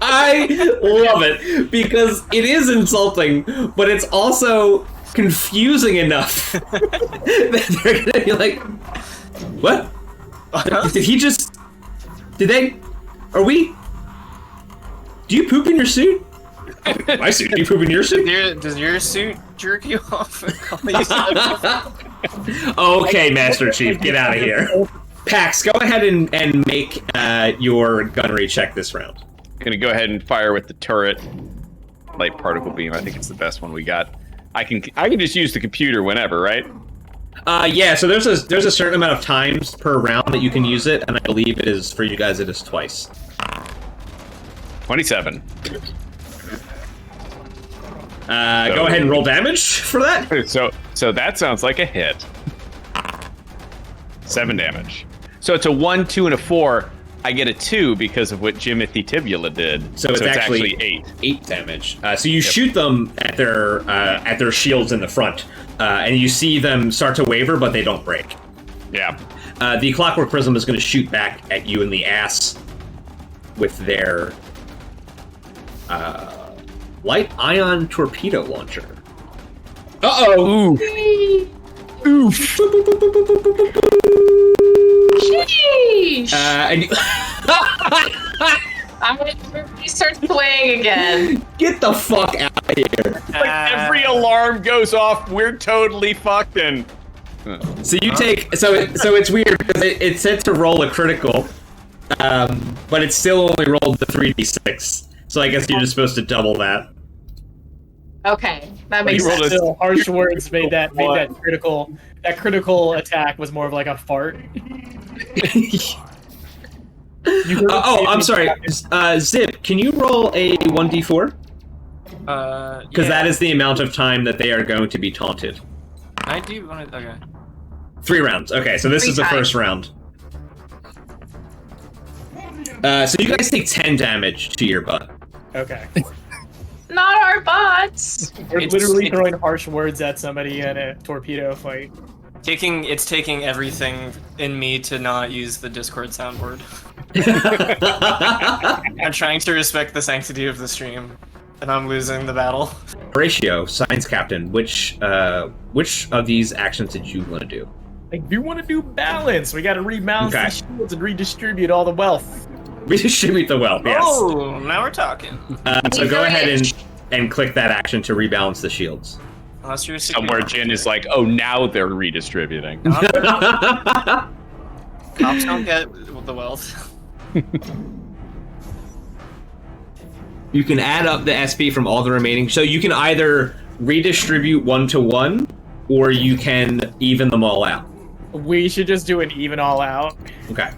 I love it because it is insulting, but it's also confusing enough that they're gonna be like, "What? Did he just? Did they? Are we? Do you poop in your suit? My suit? Do you poop in your suit? Does your suit jerk you off? Okay, Master Chief, get out of here. Pax, go ahead and make your gunnery check this round. Gonna go ahead and fire with the turret light particle beam. I think it's the best one we got. I can just use the computer whenever, right? Yeah. So there's a certain amount of times per round that you can use it, and I believe it is for you guys. It is twice. 27. Go ahead and roll damage for that. So that sounds like a hit. 7 damage. So it's a 1, 2, and a 4. I get a 2 because of what Jimothy Tibula did. So it's actually 8. 8 damage. So you shoot them at their shields in the front, and you see them start to waver, but they don't break. Yeah. The Clockwork Prism is going to shoot back at you in the ass with their light ion torpedo launcher. Uh-oh. Oof. Sheesh! And you He starts swaying again. get the fuck out of here. Like every alarm goes off, we're totally fucked and... So you take so it's weird because it's set to roll a critical, but it still only rolled the 3d6. So I guess you're just supposed to double that. Okay, that makes sense. Still, harsh words made that critical. That critical attack was more of like a fart. I'm sorry. Zip, can you roll a 1d4? Because that is the amount of time that they are going to be taunted. I do want to. Okay. 3 rounds. Okay, so this is the first round. So you guys take 10 damage to your butt. Okay. Not our bots. We're literally throwing harsh words at somebody in a torpedo fight. It's taking everything in me to not use the Discord soundboard. I'm trying to respect the sanctity of the stream. And I'm losing the battle. Horatio, science captain, which of these actions did you want to do? I do want to do balance. We got to rebalance Okay. the shields and redistribute all the wealth. Redistribute the wealth, yes. Oh, now we're talking. So go ahead and click that action to rebalance the shields. Unless you're a Somewhere secret- Jin is like, oh, now they're redistributing. Cops don't get the wealth. You can add up the SP from all the remaining. So you can either redistribute 1-to-1, or you can even them all out. We should just do an even all out. Okay.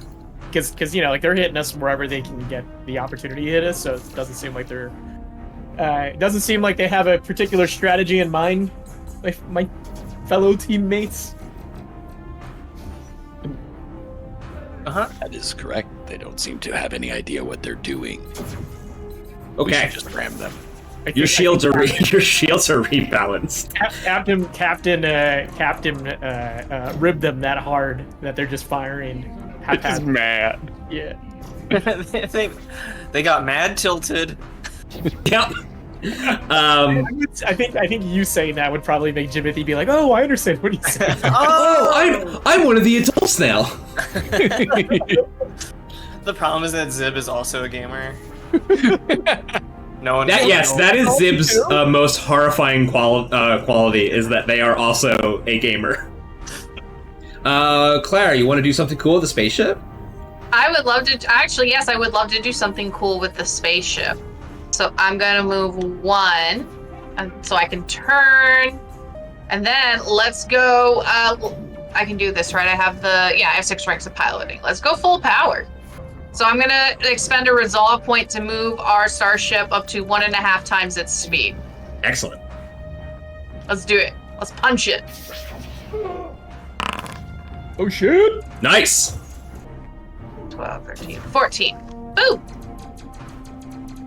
Because you know, like, they're hitting us wherever they can get the opportunity to hit us, so it doesn't seem like they're... it doesn't seem like they have a particular strategy in mind, my fellow teammates. That is correct. They don't seem to have any idea what they're doing. We Okay. should just ram them. Your shields are rebalanced. Captain ribbed them that hard that they're just firing It's haphazard. mad. Yeah. they got mad tilted. Yep. I think you saying that would probably make Jimothy be like, "Oh, I understand what he's saying." I'm one of the adults now. The problem is that Zib is also a gamer. No one. That is Zib's most horrifying quality, is that they are also a gamer. Claire, you want to do something cool with the spaceship? I would love to. Actually, yes, I would love to do something cool with the spaceship. So I'm gonna move 1, and so I can turn, and then let's go. I can do this, right? I have I have 6 ranks of piloting. Let's go full power. So I'm gonna expend a resolve point to move our starship up to 1.5 times its speed. Excellent. Let's do it. Let's punch it. Oh shit! Nice. 12, 13, 14. Boom.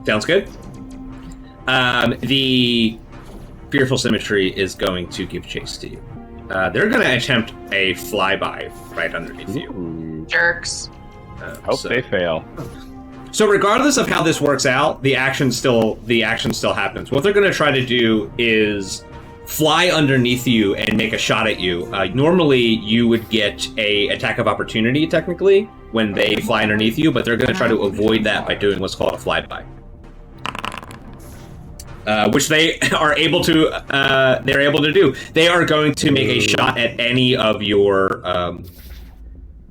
Sounds good. The fearful symmetry is going to give chase to you. They're going to attempt a flyby right underneath you. Jerks. Hope they fail. So regardless of how this works out, the action still happens. What they're going to try to do is fly underneath you and make a shot at you. Normally, you would get a attack of opportunity, technically, when they fly underneath you, but they're going to try to avoid that by doing what's called a flyby. Which they are able to. They're able to do. They are going to make a shot at any of your.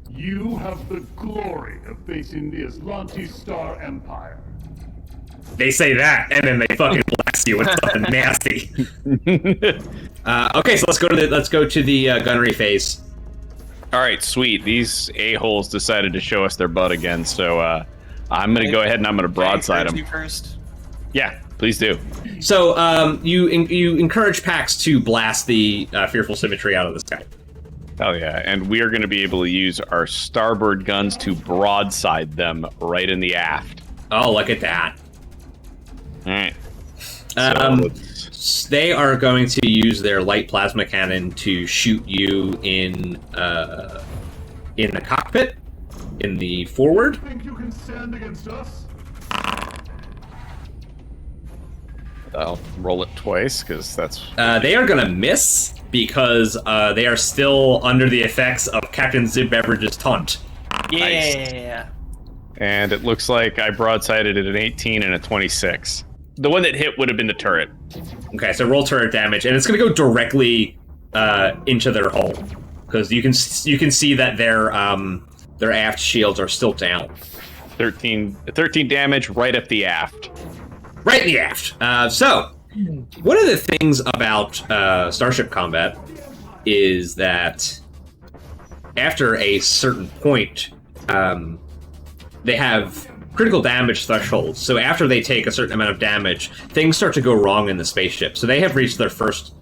You have the glory of facing the Atlantis Star Empire. They say that, and then they fucking blast you with something nasty. Okay, so let's go to the gunnery phase. All right, sweet. These a-holes decided to show us their butt again, so I'm going to go ahead and I'm going to broadside them. You first. Yeah, please do. So you encourage Pax to blast the fearful symmetry out of the sky. Hell yeah, and we are going to be able to use our starboard guns to broadside them right in the aft. Oh, look at that. All right. They are going to use their light plasma cannon to shoot you in the cockpit, in the forward. Think you can stand against us? I'll roll it twice, because that's... They are going to miss because they are still under the effects of Captain Zib Beveridge's taunt. Yeah. And it looks like I broadsided at an 18 and a 26. The one that hit would have been the turret. Okay, so roll turret damage, and it's going to go directly into their hull, because you can see that their aft shields are still down. 13 damage right up the aft. Right in the aft. So, one of the things about Starship combat is that after a certain point, they have critical damage thresholds. So after they take a certain amount of damage, things start to go wrong in the spaceship. So they have reached their first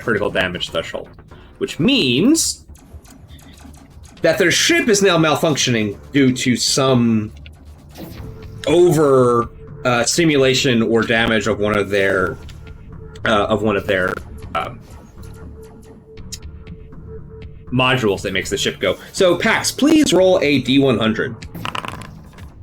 critical damage threshold, which means that their ship is now malfunctioning due to some over stimulation or damage of one of their modules that makes the ship go. So Pax, please roll a D100.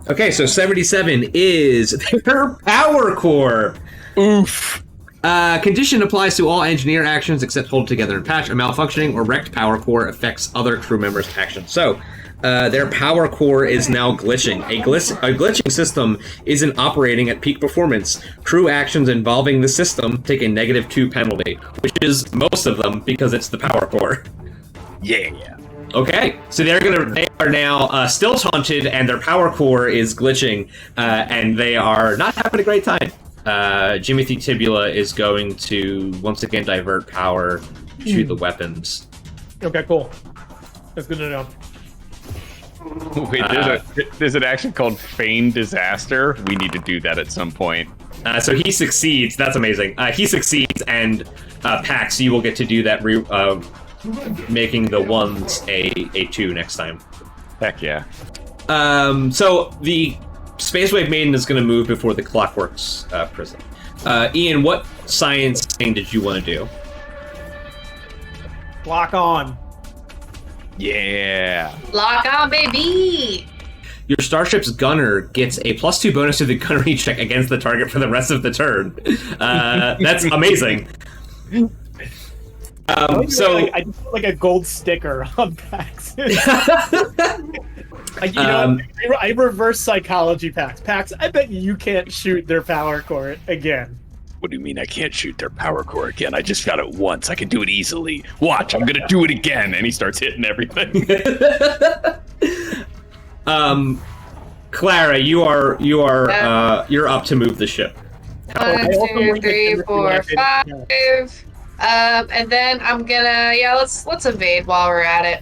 Okay, so 77 is their power core. Oof. Condition applies to all engineer actions except hold together and patch. A malfunctioning or wrecked power core affects other crew members' actions. So, their power core is now glitching. A glitching system isn't operating at peak performance. Crew actions involving the system take a -2 penalty, which is most of them because it's the power core. Yeah. Okay, so they are now still taunted, and their power core is glitching, and they are not having a great time. Jimothy Tibula is going to once again divert power to the weapons. Okay, cool. That's good to know. Wait, there's an action called Feign Disaster. We need to do that at some point. So he succeeds. That's amazing. He succeeds, and Pax, you will get to do that, making the ones a 2 next time. Heck yeah. So the Spacewave Maiden is going to move before the Clockwork's prison. Ian, what science thing did you want to do? Lock on. Yeah. Lock on, baby! Your Starship's gunner gets a +2 bonus to the gunnery check against the target for the rest of the turn. That's amazing. I just put like a gold sticker on Pax. I reverse psychology Pax. Pax, I bet you can't shoot their power core again. What do you mean I can't shoot their power core again? I just got it once. I can do it easily. Watch, I'm gonna do it again. And he starts hitting everything. Clara, you're up to move the ship. 1, 2, 3, 4, 5. And then I'm gonna let's evade while we're at it.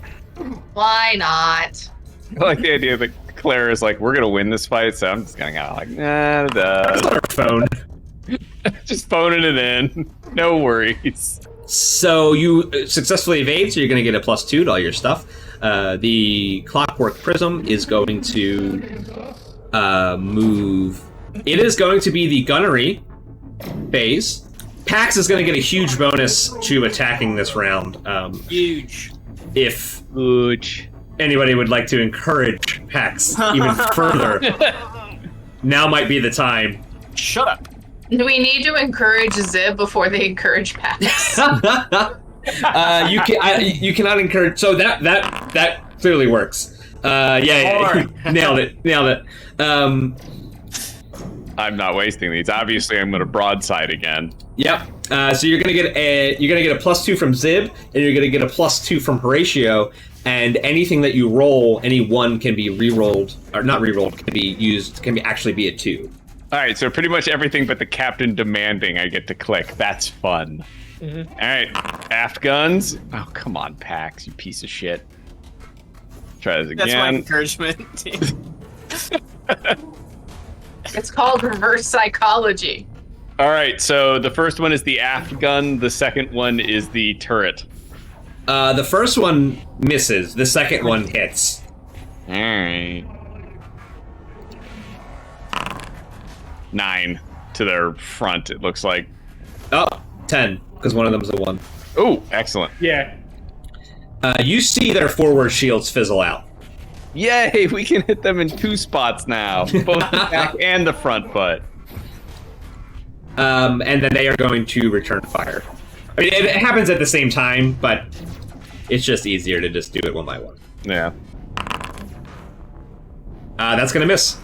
Why not? I like the idea that Claire is like, we're gonna win this fight, so I'm just gonna go like, nah, That's on her phone. just phoning it in. No worries. So you successfully evade, so you're going to get a +2 to all your stuff. The Clockwork Prism is going to move. It is going to be the gunnery phase. Pax is going to get a huge bonus to attacking this round. Huge. If anybody would like to encourage Pax even further, now might be the time. Shut up. Do we need to encourage Zib before they encourage Pax? You cannot encourage. So that clearly works. Nailed it. I'm not wasting these. Obviously, I'm gonna broadside again. Yep. So you're gonna get a +2 from Zib, and you're gonna get a +2 from Horatio. And anything that you roll, any one can be re-rolled, or not re-rolled, can be used, can be actually be a 2. All right, so pretty much everything but the captain demanding I get to click. That's fun. Mm-hmm. All right, aft guns. Oh, come on, Pax, you piece of shit. Try this again. That's my encouragement. It's called reverse psychology. All right, so the first one is the aft gun. The second one is the turret. The first one misses. The second one hits. All right. 9 to their front, it looks like. Oh, 10, because one of them is a 1. Oh, excellent. Yeah. You see their forward shields fizzle out. Yay, we can hit them in 2 spots now. Both the back and the front butt. And then they are going to return fire. I mean, it happens at the same time, but it's just easier to just do it one by one. Yeah. That's going to miss.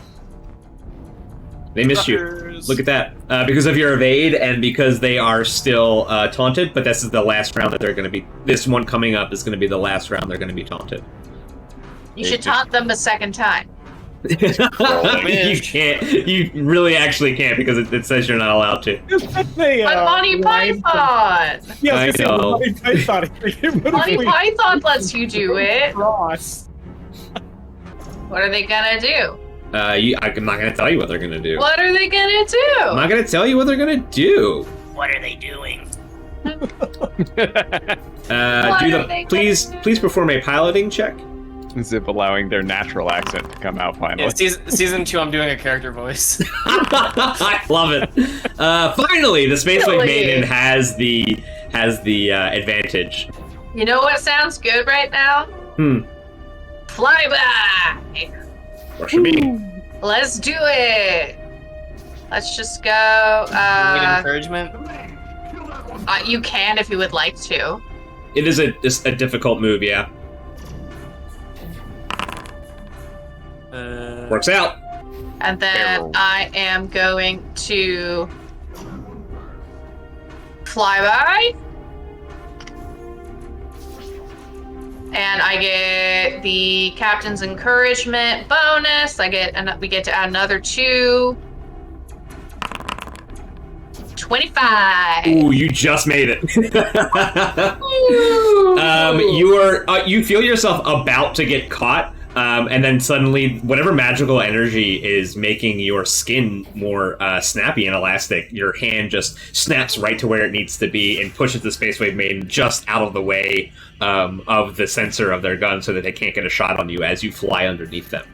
They missed you. Look at that. Because of your evade and because they are still taunted, but this is the last round that they're going to be... This one coming up is going to be the last round they're going to be taunted. You should taunt them a second time. You can't. You really actually can't because it says you're not allowed to. But Monty Python! Yeah, I know. Monty Python. Monty Python lets you do it. Ross. What are they gonna do? I'm not going to tell you what they're going to do. What are they gonna do? I'm not going to tell you what they're going to do. What are they doing? Please perform a piloting check. Zip allowing their natural accent to come out finally. Yeah, season 2, I'm doing a character voice. I love it. Finally, the Spacewave Maiden has the advantage. You know what sounds good right now? Flyby! Or should be. Let's do it! Let's just go. Need encouragement? You can if you would like to. It is a difficult move, yeah. Works out. And then I am going to fly by. And I get the captain's encouragement bonus. We get to add another 2. 25. Ooh, you just made it. You feel yourself about to get caught, and then suddenly, whatever magical energy is making your skin more snappy and elastic, your hand just snaps right to where it needs to be and pushes the Spacewave Maiden just out of the way of the sensor of their gun, so that they can't get a shot on you as you fly underneath them.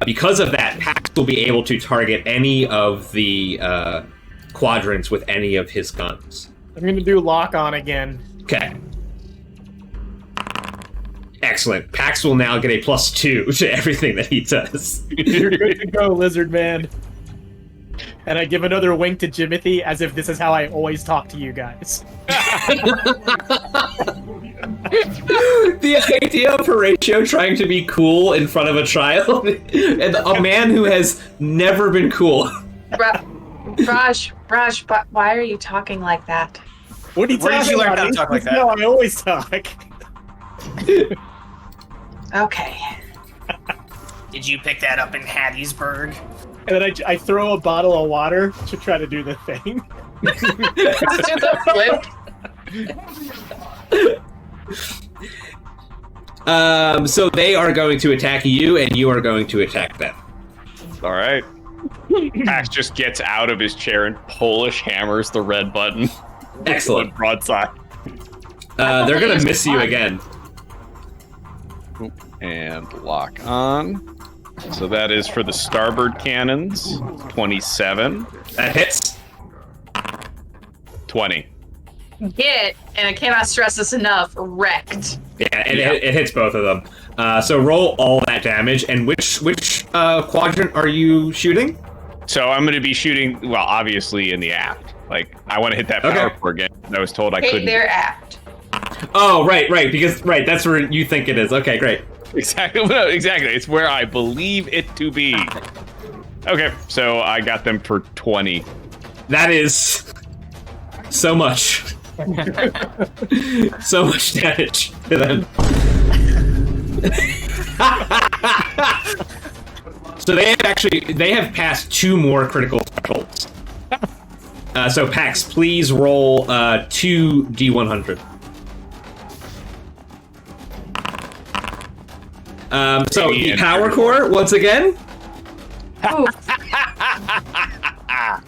Because of that, Pax will be able to target any of the quadrants with any of his guns. I'm gonna do lock on again. Okay. Excellent. Pax will now get a +2 to everything that he does. You're good to go, Lizard Man. And I give another wink to Jimothy as if this is how I always talk to you guys. The idea of Horatio trying to be cool in front of a child, and a man who has never been cool. Raj, but why are you talking like that? What are you Where did talking you learn about? how to talk like that? No, I always talk. Okay. Did you pick that up in Hattiesburg? And then I throw a bottle of water to try to do the thing. Do the flip. So they are going to attack you, and you are going to attack them. All right. Pax just gets out of his chair and Polish hammers the red button. Excellent. Broadside. They're going to miss you again. And lock on. So that is for the starboard cannons. 27. That hits. 20. Get, and I cannot stress this enough, wrecked. Yeah, it hits both of them. So roll all that damage. And which quadrant are you shooting? So I'm going to be shooting, well, obviously in the aft. Like, I want to hit that power core again. I was told I couldn't. They're aft. Oh, right, that's where you think it is. Okay, great. Exactly. No, exactly. It's where I believe it to be. Okay, so I got them for 20. That is so much. So much damage to them. So they have passed 2 more critical thresholds. So Pax, please roll 2 D100. So the power core once again.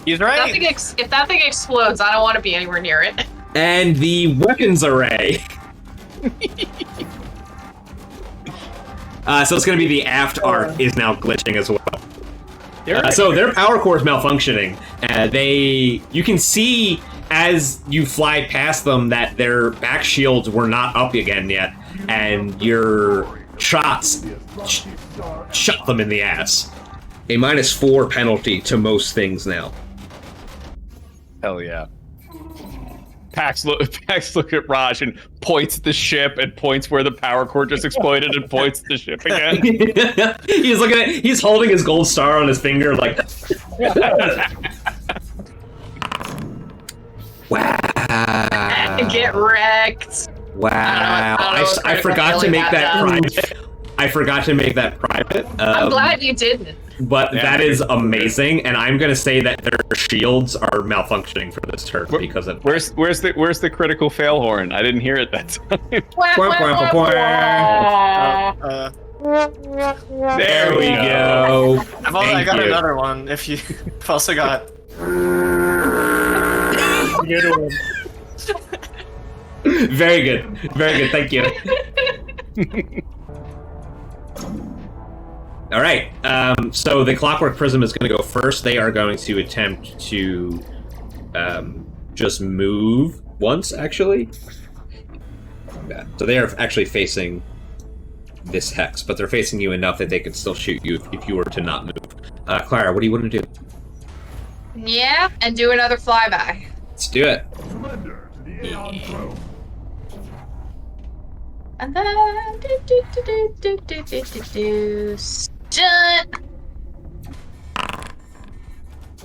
He's right. If that thing explodes, I don't want to be anywhere near it. And the weapons array. So it's going to be the aft arc is now glitching as well. So their power core is malfunctioning. You can see as you fly past them that their back shields were not up again yet, and your shots shot them in the ass. A -4 penalty to most things now. Hell yeah. Pax look at Raj and points at the ship and points where the power core just exploded and points at the ship again. He's looking at. He's holding his gold star on his finger, like. Wow. Get wrecked. Wow. I forgot to make that private. I forgot to make that private. I'm glad you didn't. But that is amazing, and I'm gonna say that their shields are malfunctioning for this turn because of. Where's the critical fail horn? I didn't hear it that time. There we go. I got another one. If you've also got. Very good. Very good. Thank you. All right. So the Clockwork Prism is going to go first. They are going to attempt to just move once, actually. Yeah. So they are actually facing this hex, but they're facing you enough that they can still shoot you if you were to not move. Clara, what do you want to do? Yeah, and do another flyby. Let's do it. Surrender to the Aeon throne. And then stunt.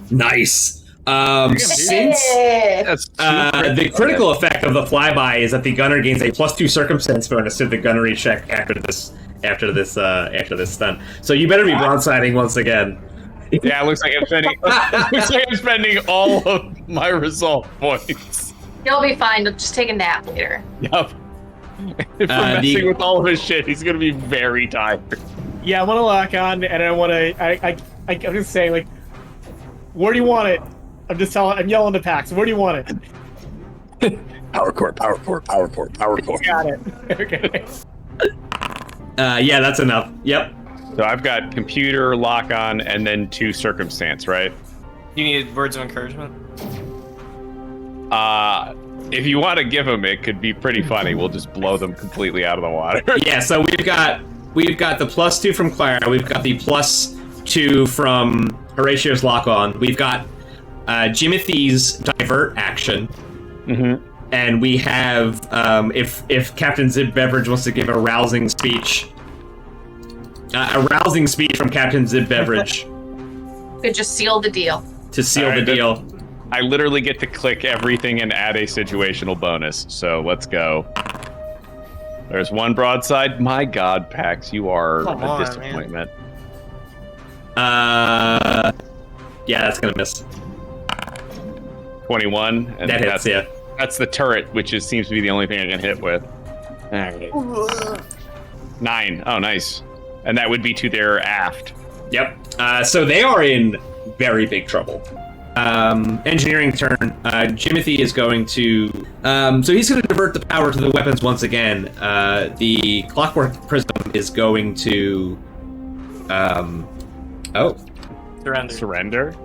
Nice. Since That's the critical effect of the flyby is that the gunner gains a +2 circumstance bonus to the gunnery check after this stun. So you better be broadsiding once again. Yeah, it looks like I'm spending all of my resolve points. You'll be fine. Just take a nap later. Yep. If we're messing with all of his shit, he's gonna be very tired. Yeah, I want to lock on, and I want to. I'm just saying, like, where do you want it? I'm yelling to Pax. Where do you want it? Power core. Got it. Okay. Yeah, that's enough. Yep. So I've got computer, lock on, and then 2 circumstance, right? You need words of encouragement. If you want to give them, it could be pretty funny. We'll just blow them completely out of the water. Yeah. So we've got the +2 from Clara. We've got the +2 from Horatio's lock on. We've got Jimothy's divert action. Mm-hmm. And we have, if Captain Zib Beverage wants to give a rousing speech. A rousing speech from Captain Zib Beverage. Could just seal the deal. To seal the deal. I literally get to click everything and add a situational bonus. So let's go. There's 1 broadside. My God, Pax, you are a disappointment. Yeah, that's gonna miss. 21. And That hits, yeah. That's the turret, which seems to be the only thing I can hit with. 9. Oh, nice. And that would be to their aft. Yep. So they are in very big trouble. Engineering turn. Jimothy is going to... so he's going to divert the power to the weapons once again. The Clockwork Prism is going to... Surrender?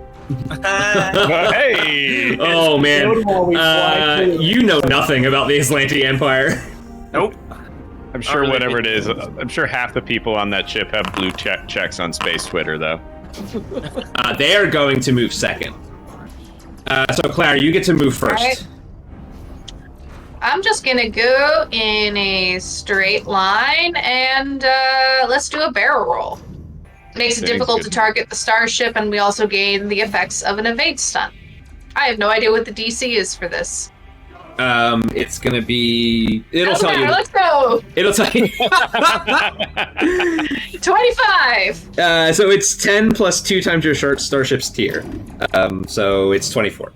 Hey! Oh, man. You know nothing about the Aslanti Empire. Nope. I'm sure whatever it is, I'm sure half the people on that ship have blue checks on space Twitter, though. They are going to move second. So, Claire, you get to move first. All right. I'm just gonna go in a straight line and let's do a barrel roll. Makes it difficult to target the starship, and we also gain the effects of an evade stunt. I have no idea what the DC is for this. It's gonna be... It'll tell you. Let's go! It'll tell you. 25! So it's 10 plus 2 times your starship's tier. So it's 24.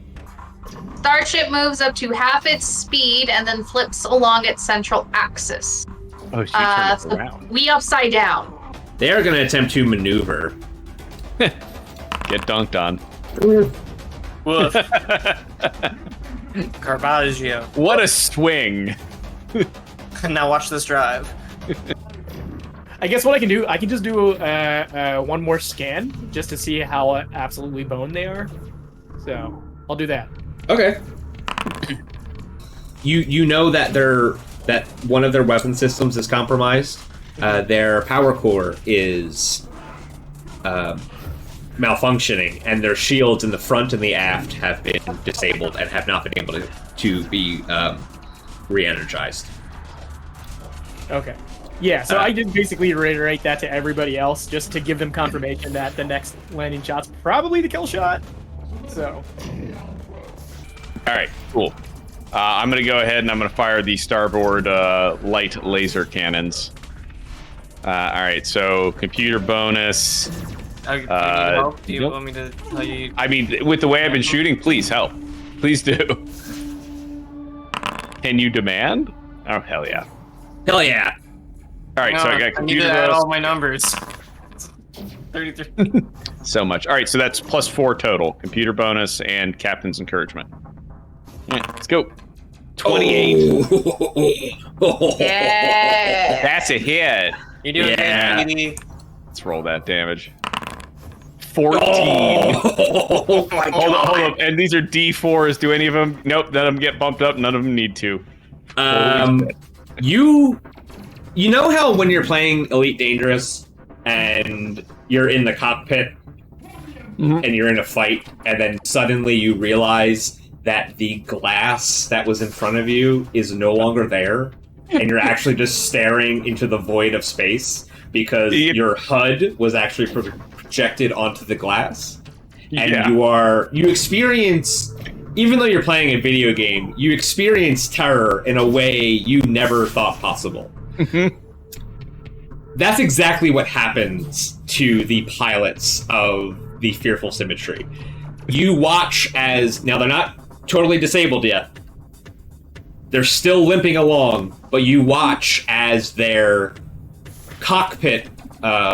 Starship moves up to half its speed and then flips along its central axis. Oh, she turned it around. We upside down. They are going to attempt to maneuver. Get dunked on. Woof. Caravaggio. What a swing. Now watch this drive. I guess what I can do, I can just do one more scan just to see how absolutely boned they are. So I'll do that. Okay. You know that that one of their weapon systems is compromised. Their power core is malfunctioning, and their shields in the front and the aft have been disabled and have not been able to be re-energized. Okay. Yeah, so I did basically reiterate that to everybody else just to give them confirmation that the next landing shot's probably the kill shot. So. All right, cool. I'm going to go ahead and I'm going to fire the starboard light laser cannons. All right, so computer bonus. Do you need help? Do you want me to tell you? I mean, with the way I've been shooting, please help. Please do. Can you demand? Oh, hell yeah. Hell yeah. All right, so I got I need computer to add bonus. all my numbers. 33. So much. All right, so that's plus 4 total. Computer bonus and captain's encouragement. All right, let's go. 28. Oh. Yeah. That's a hit. You're doing Yeah. great, Petey. Let's roll that damage. 14. Oh my Hold up. And these are D4s. Do any of them? Nope, none of them get bumped up. None of them need to. You know how when you're playing Elite Dangerous and you're in the cockpit and you're in a fight, and then suddenly you realize that the glass that was in front of you is no longer there, and you're actually just staring into the void of space because your HUD was actually projected onto the glass, and you experience, even though you're playing a video game, you experience terror in a way you never thought possible. That's exactly what happens to the pilots of the Fearful Symmetry. You watch as, now they're not totally disabled yet. They're still limping along, but you watch as their cockpit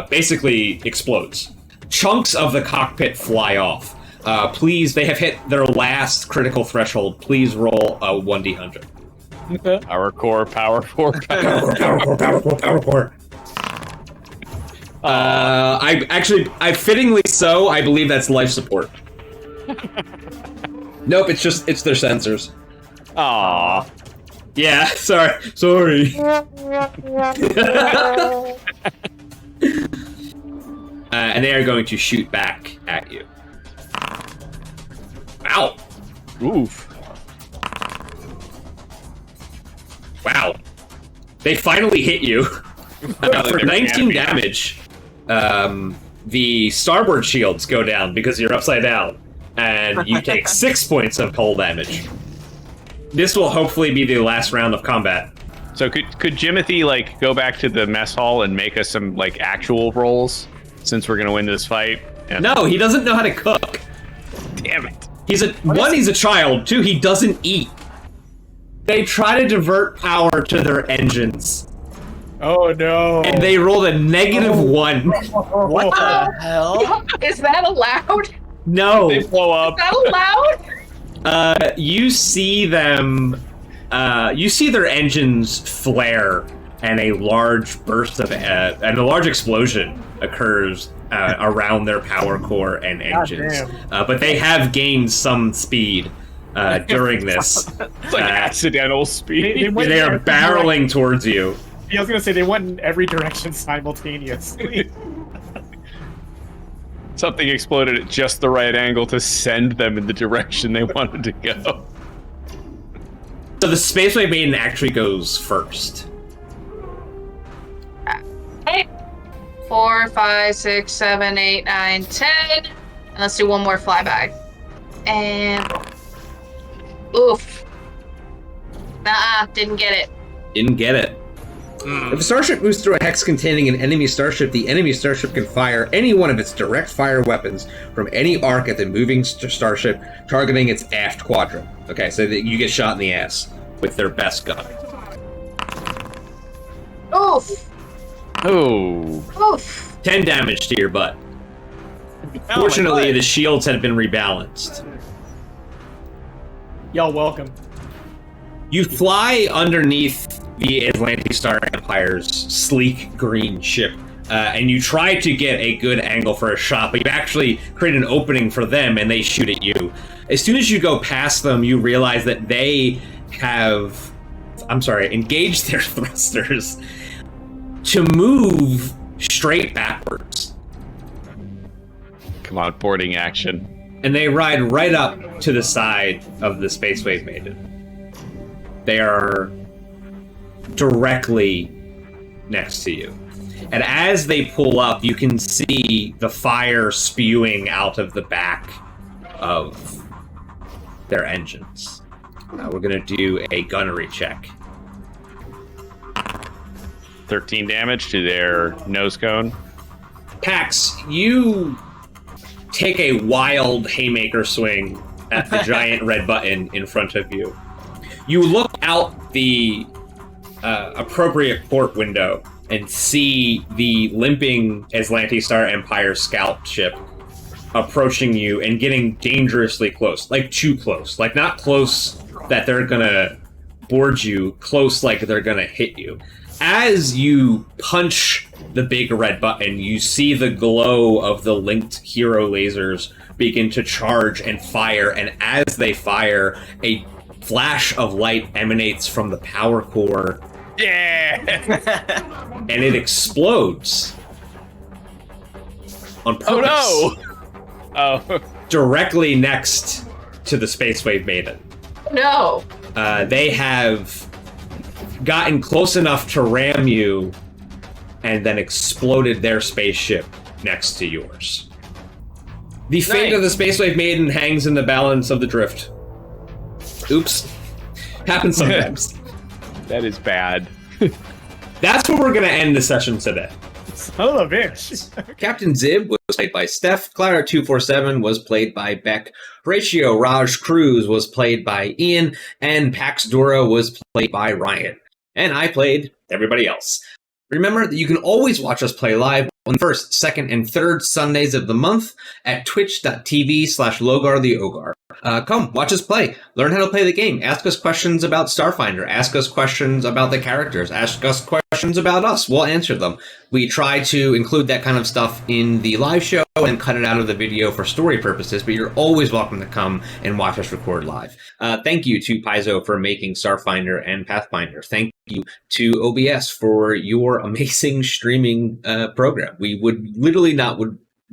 basically explodes. Chunks of the cockpit fly off. Please, they have hit their last critical threshold. Please roll a 1d100. Power core. Power core. I fittingly so, I believe that's life support. Nope, it's their sensors. Aww. Yeah, sorry. And they are going to shoot back at you. Ow. Oof. Wow. They finally hit you. For 19 damage, the starboard shields go down because you're upside down, and you take 6 points of hull damage. This will hopefully be the last round of combat. So could Jimothy go back to the mess hall and make us some actual rolls, since we're gonna win this fight? And... No, he doesn't know how to cook. Damn it. He's a child. 2, he doesn't eat. They try to divert power to their engines. Oh no! And they rolled a -1. What the hell? Is that allowed? No. They blow up. Is that allowed? You see them. You see their engines flare, and a large burst of and a large explosion occurs around their power core and engines. But they have gained some speed during this. It's accidental speed. They are barreling towards you. I was gonna say they went in every direction simultaneously. Something exploded at just the right angle to send them in the direction they wanted to go. So the Spacewave Maiden actually goes first. Okay. 4, 5, 6, 7, 8, 9, 10. And let's do one more flyby. And oof. Nah, didn't get it. Didn't get it. If a starship moves through a hex containing an enemy starship, the enemy starship can fire any one of its direct fire weapons from any arc at the moving starship, targeting its aft quadrant. Okay, so that you get shot in the ass with their best gun. Oof. Oh. Oof. 10 damage to your butt. Fortunately, the shields had been rebalanced. Y'all welcome. You fly underneath the Atlantic Star Empire's sleek green ship, and you try to get a good angle for a shot, but you actually create an opening for them, and they shoot at you. As soon as you go past them, you realize that they have, engaged their thrusters to move straight backwards. Come on, boarding action. And they ride right up to the side of the Spacewave Maiden. They are directly next to you. And as they pull up, you can see the fire spewing out of the back of their engines. We're going to do a gunnery check. 13 damage to their nose cone. Pax, you take a wild haymaker swing at the giant red button in front of you. You look out the appropriate port window and see the limping Atlantic Star Empire scout ship approaching you and getting dangerously close. Like, too close. Like, not close that they're gonna board you, close like they're gonna hit you. As you punch the big red button, you see the glow of the linked hero lasers begin to charge and fire, and as they fire, a flash of light emanates from the power core. Yeah! And it explodes. On purpose. Oh no! Oh. directly next to the Spacewave Maiden. No. They have gotten close enough to ram you and then exploded their spaceship next to yours. The fate of the Spacewave Maiden hangs in the balance of the drift. Oops. Happens sometimes. That is bad. That's where we're going to end the session today. Son of a bitch. Captain Zib was played by Steph. Clara247 was played by Beck. Horatio Raj Cruz was played by Ian. And Pax Dora was played by Ryan. And I played everybody else. Remember that you can always watch us play live on the first, second, and third Sundays of the month at twitch.tv/LogarTheOgar. Come, watch us play. Learn how to play the game. Ask us questions about Starfinder. Ask us questions about the characters. Ask us questions about us. We'll answer them. We try to include that kind of stuff in the live show and cut it out of the video for story purposes, but you're always welcome to come and watch us record live. Thank you to Paizo for making Starfinder and Pathfinder. Thank you to OBS for your amazing streaming program. We would literally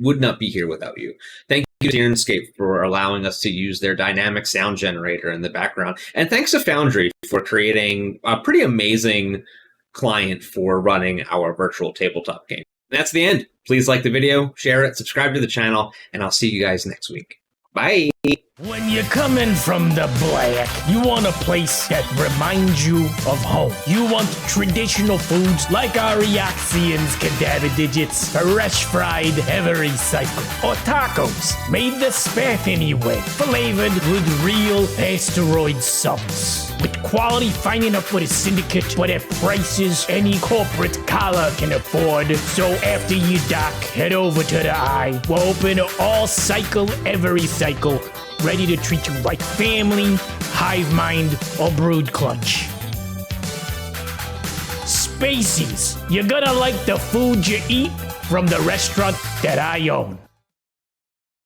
would not be here without you. Thank you to Sirenscape for allowing us to use their dynamic sound generator in the background. And thanks to Foundry for creating a pretty amazing client for running our virtual tabletop game. That's the end. Please like the video, share it, subscribe to the channel, and I'll see you guys next week. Bye! When you're coming from the black, you want a place that reminds you of home. You want traditional foods like our Reaxians cadaver digits, fresh fried, every cycle, or tacos made the Spathany way, flavored with real asteroid sauce. With quality fine enough for the syndicate, but at prices any corporate collar can afford. So after you dock, head over to the Eye. We're open all cycle, every cycle, ready to treat you like family, hive mind, or brood clutch. Spacies, you're gonna like the food you eat from the restaurant that I own.